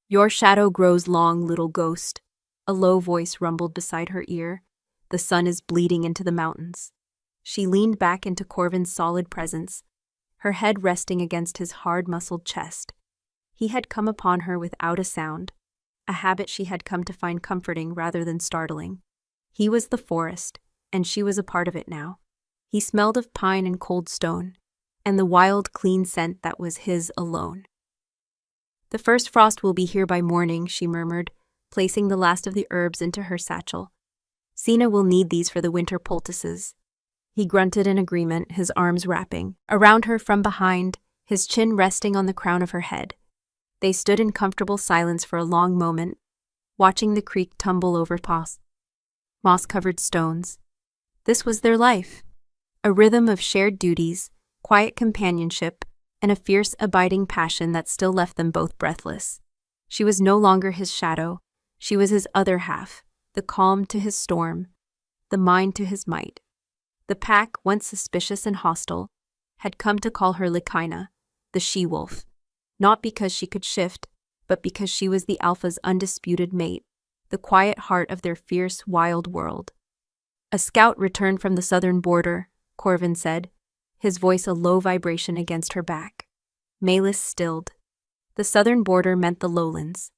"Your shadow grows long, little ghost," a low voice rumbled beside her ear. "The sun is bleeding into the mountains." She leaned back into Corvin's solid presence, her head resting against his hard-muscled chest. He had come upon her without a sound, a habit she had come to find comforting rather than startling. He was the forest, and she was a part of it now. He smelled of pine and cold stone, and the wild, clean scent that was his alone. "The first frost will be here by morning," she murmured, placing the last of the herbs into her satchel. "Sina will need these for the winter poultices." He grunted in agreement, his arms wrapping around her from behind, his chin resting on the crown of her head. They stood in comfortable silence for a long moment, watching the creek tumble over moss-covered stones. This was their life, a rhythm of shared duties, quiet companionship, and a fierce, abiding passion that still left them both breathless. She was no longer his shadow, she was his other half, the calm to his storm, the mind to his might. The pack, once suspicious and hostile, had come to call her Lycaina, the she-wolf, not because she could shift, but because she was the alpha's undisputed mate, the quiet heart of their fierce, wild world. "A scout returned from the southern border," Corvin said, his voice a low vibration against her back. Malus stilled. The southern border meant the lowlands.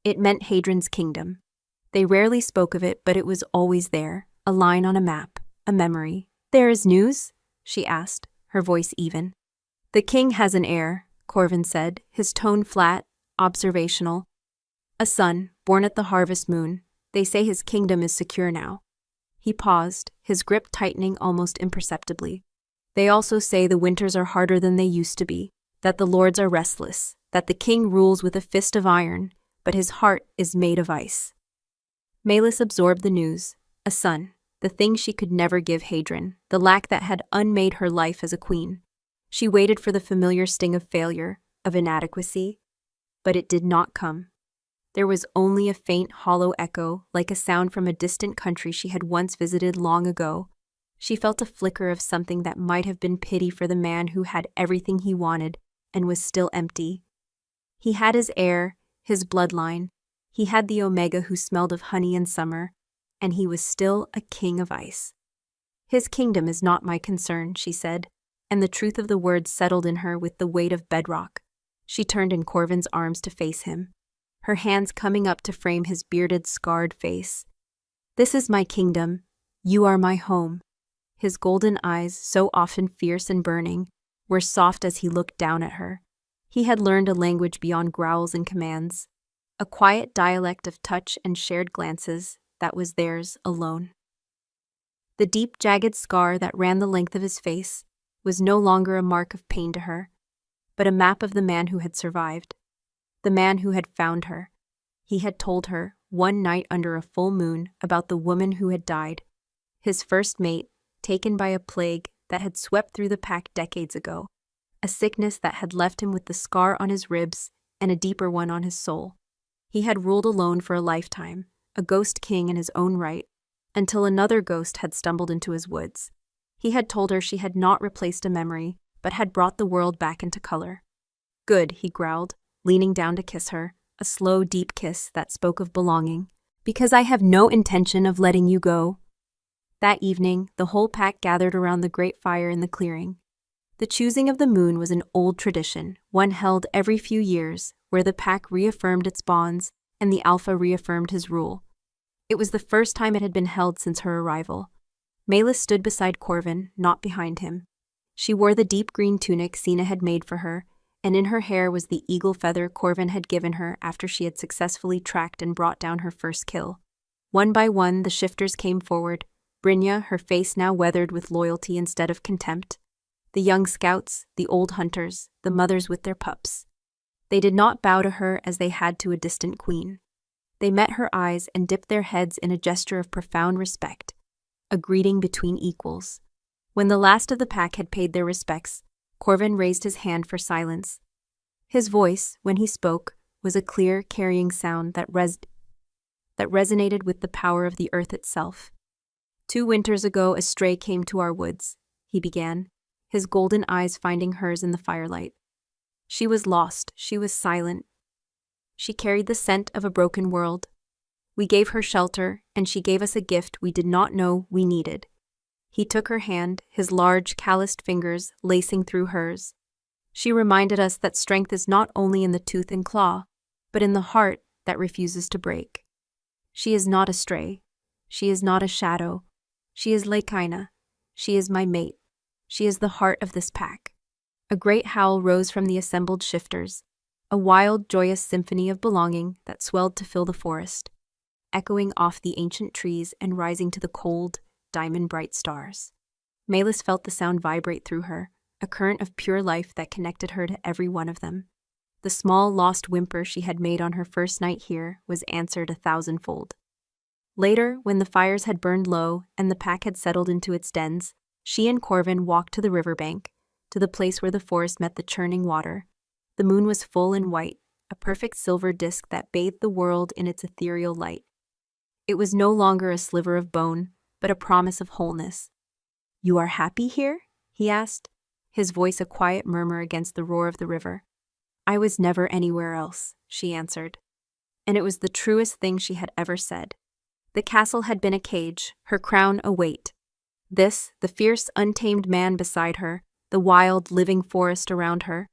It meant Hadron's kingdom. They rarely spoke of it, but it was always there, a line on a map, a memory. "There is news?" she asked, her voice even. "The king has an heir," Corvin said, his tone flat, observational. "A son, born at the harvest moon. They say his kingdom is secure now." He paused, his grip tightening almost imperceptibly. "They also say the winters are harder than they used to be, that the lords are restless, that the king rules with a fist of iron, but his heart is made of ice." Malus absorbed the news. A son, the thing she could never give Hadron, the lack that had unmade her life as a queen. She waited for the familiar sting of failure, of inadequacy, but it did not come. There was only a faint, hollow echo, like a sound from a distant country she had once visited long ago, She felt a flicker of something that might have been pity for the man who had everything he wanted and was still empty. He had his heir, his bloodline. He had the Omega who smelled of honey in summer, and he was still a king of ice. His kingdom is not my concern, she said, and the truth of the words settled in her with the weight of bedrock. She turned in Corvin's arms to face him, her hands coming up to frame his bearded, scarred face. This is my kingdom. You are my home. His golden eyes, so often fierce and burning, were soft as he looked down at her. He had learned a language beyond growls and commands, a quiet dialect of touch and shared glances that was theirs alone. The deep, jagged scar that ran the length of his face was no longer a mark of pain to her, but a map of the man who had survived, the man who had found her. He had told her, one night under a full moon, about the woman who had died, his first mate, taken by a plague that had swept through the pack decades ago, a sickness that had left him with the scar on his ribs and a deeper one on his soul. He had ruled alone for a lifetime, a ghost king in his own right, until another ghost had stumbled into his woods. He had told her she had not replaced a memory, but had brought the world back into color. Good, he growled, leaning down to kiss her, a slow, deep kiss that spoke of belonging. Because I have no intention of letting you go. That evening, the whole pack gathered around the great fire in the clearing. The choosing of the moon was an old tradition, one held every few years, where the pack reaffirmed its bonds and the alpha reaffirmed his rule. It was the first time it had been held since her arrival. Melis stood beside Corvin, not behind him. She wore the deep green tunic Sina had made for her, and in her hair was the eagle feather Corvin had given her after she had successfully tracked and brought down her first kill. One by one, the shifters came forward, Brynja, her face now weathered with loyalty instead of contempt. The young scouts, the old hunters, the mothers with their pups. They did not bow to her as they had to a distant queen. They met her eyes and dipped their heads in a gesture of profound respect, a greeting between equals. When the last of the pack had paid their respects, Corvin raised his hand for silence. His voice, when he spoke, was a clear, carrying sound that resonated with the power of the earth itself. 2 winters ago, a stray came to our woods, he began, his golden eyes finding hers in the firelight. She was lost, she was silent. She carried the scent of a broken world. We gave her shelter, and she gave us a gift we did not know we needed. He took her hand, his large, calloused fingers lacing through hers. She reminded us that strength is not only in the tooth and claw, but in the heart that refuses to break. She is not a stray. She is not a shadow. She is Lekaina. She is my mate. She is the heart of this pack. A great howl rose from the assembled shifters, a wild, joyous symphony of belonging that swelled to fill the forest, echoing off the ancient trees and rising to the cold, diamond-bright stars. Melis felt the sound vibrate through her, a current of pure life that connected her to every one of them. The small, lost whimper she had made on her first night here was answered 1,000-fold. Later, when the fires had burned low and the pack had settled into its dens, she and Corvin walked to the riverbank, to the place where the forest met the churning water. The moon was full and white, a perfect silver disk that bathed the world in its ethereal light. It was no longer a sliver of bone, but a promise of wholeness. "You are happy here?" he asked, his voice a quiet murmur against the roar of the river. "I was never anywhere else," she answered. And it was the truest thing she had ever said. The castle had been a cage, her crown a weight. This, the fierce, untamed man beside her, the wild, living forest around her,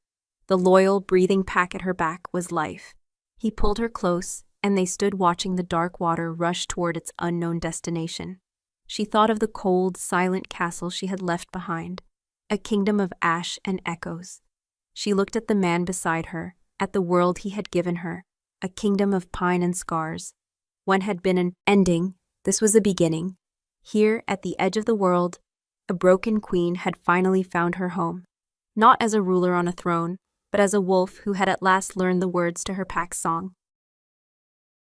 the loyal, breathing pack at her back was life. He pulled her close, and they stood watching the dark water rush toward its unknown destination. She thought of the cold, silent castle she had left behind, a kingdom of ash and echoes. She looked at the man beside her, at the world he had given her, a kingdom of pine and scars. One had been an ending, this was a beginning. Here, at the edge of the world, a broken queen had finally found her home, not as a ruler on a throne, but as a wolf who had at last learned the words to her pack's song.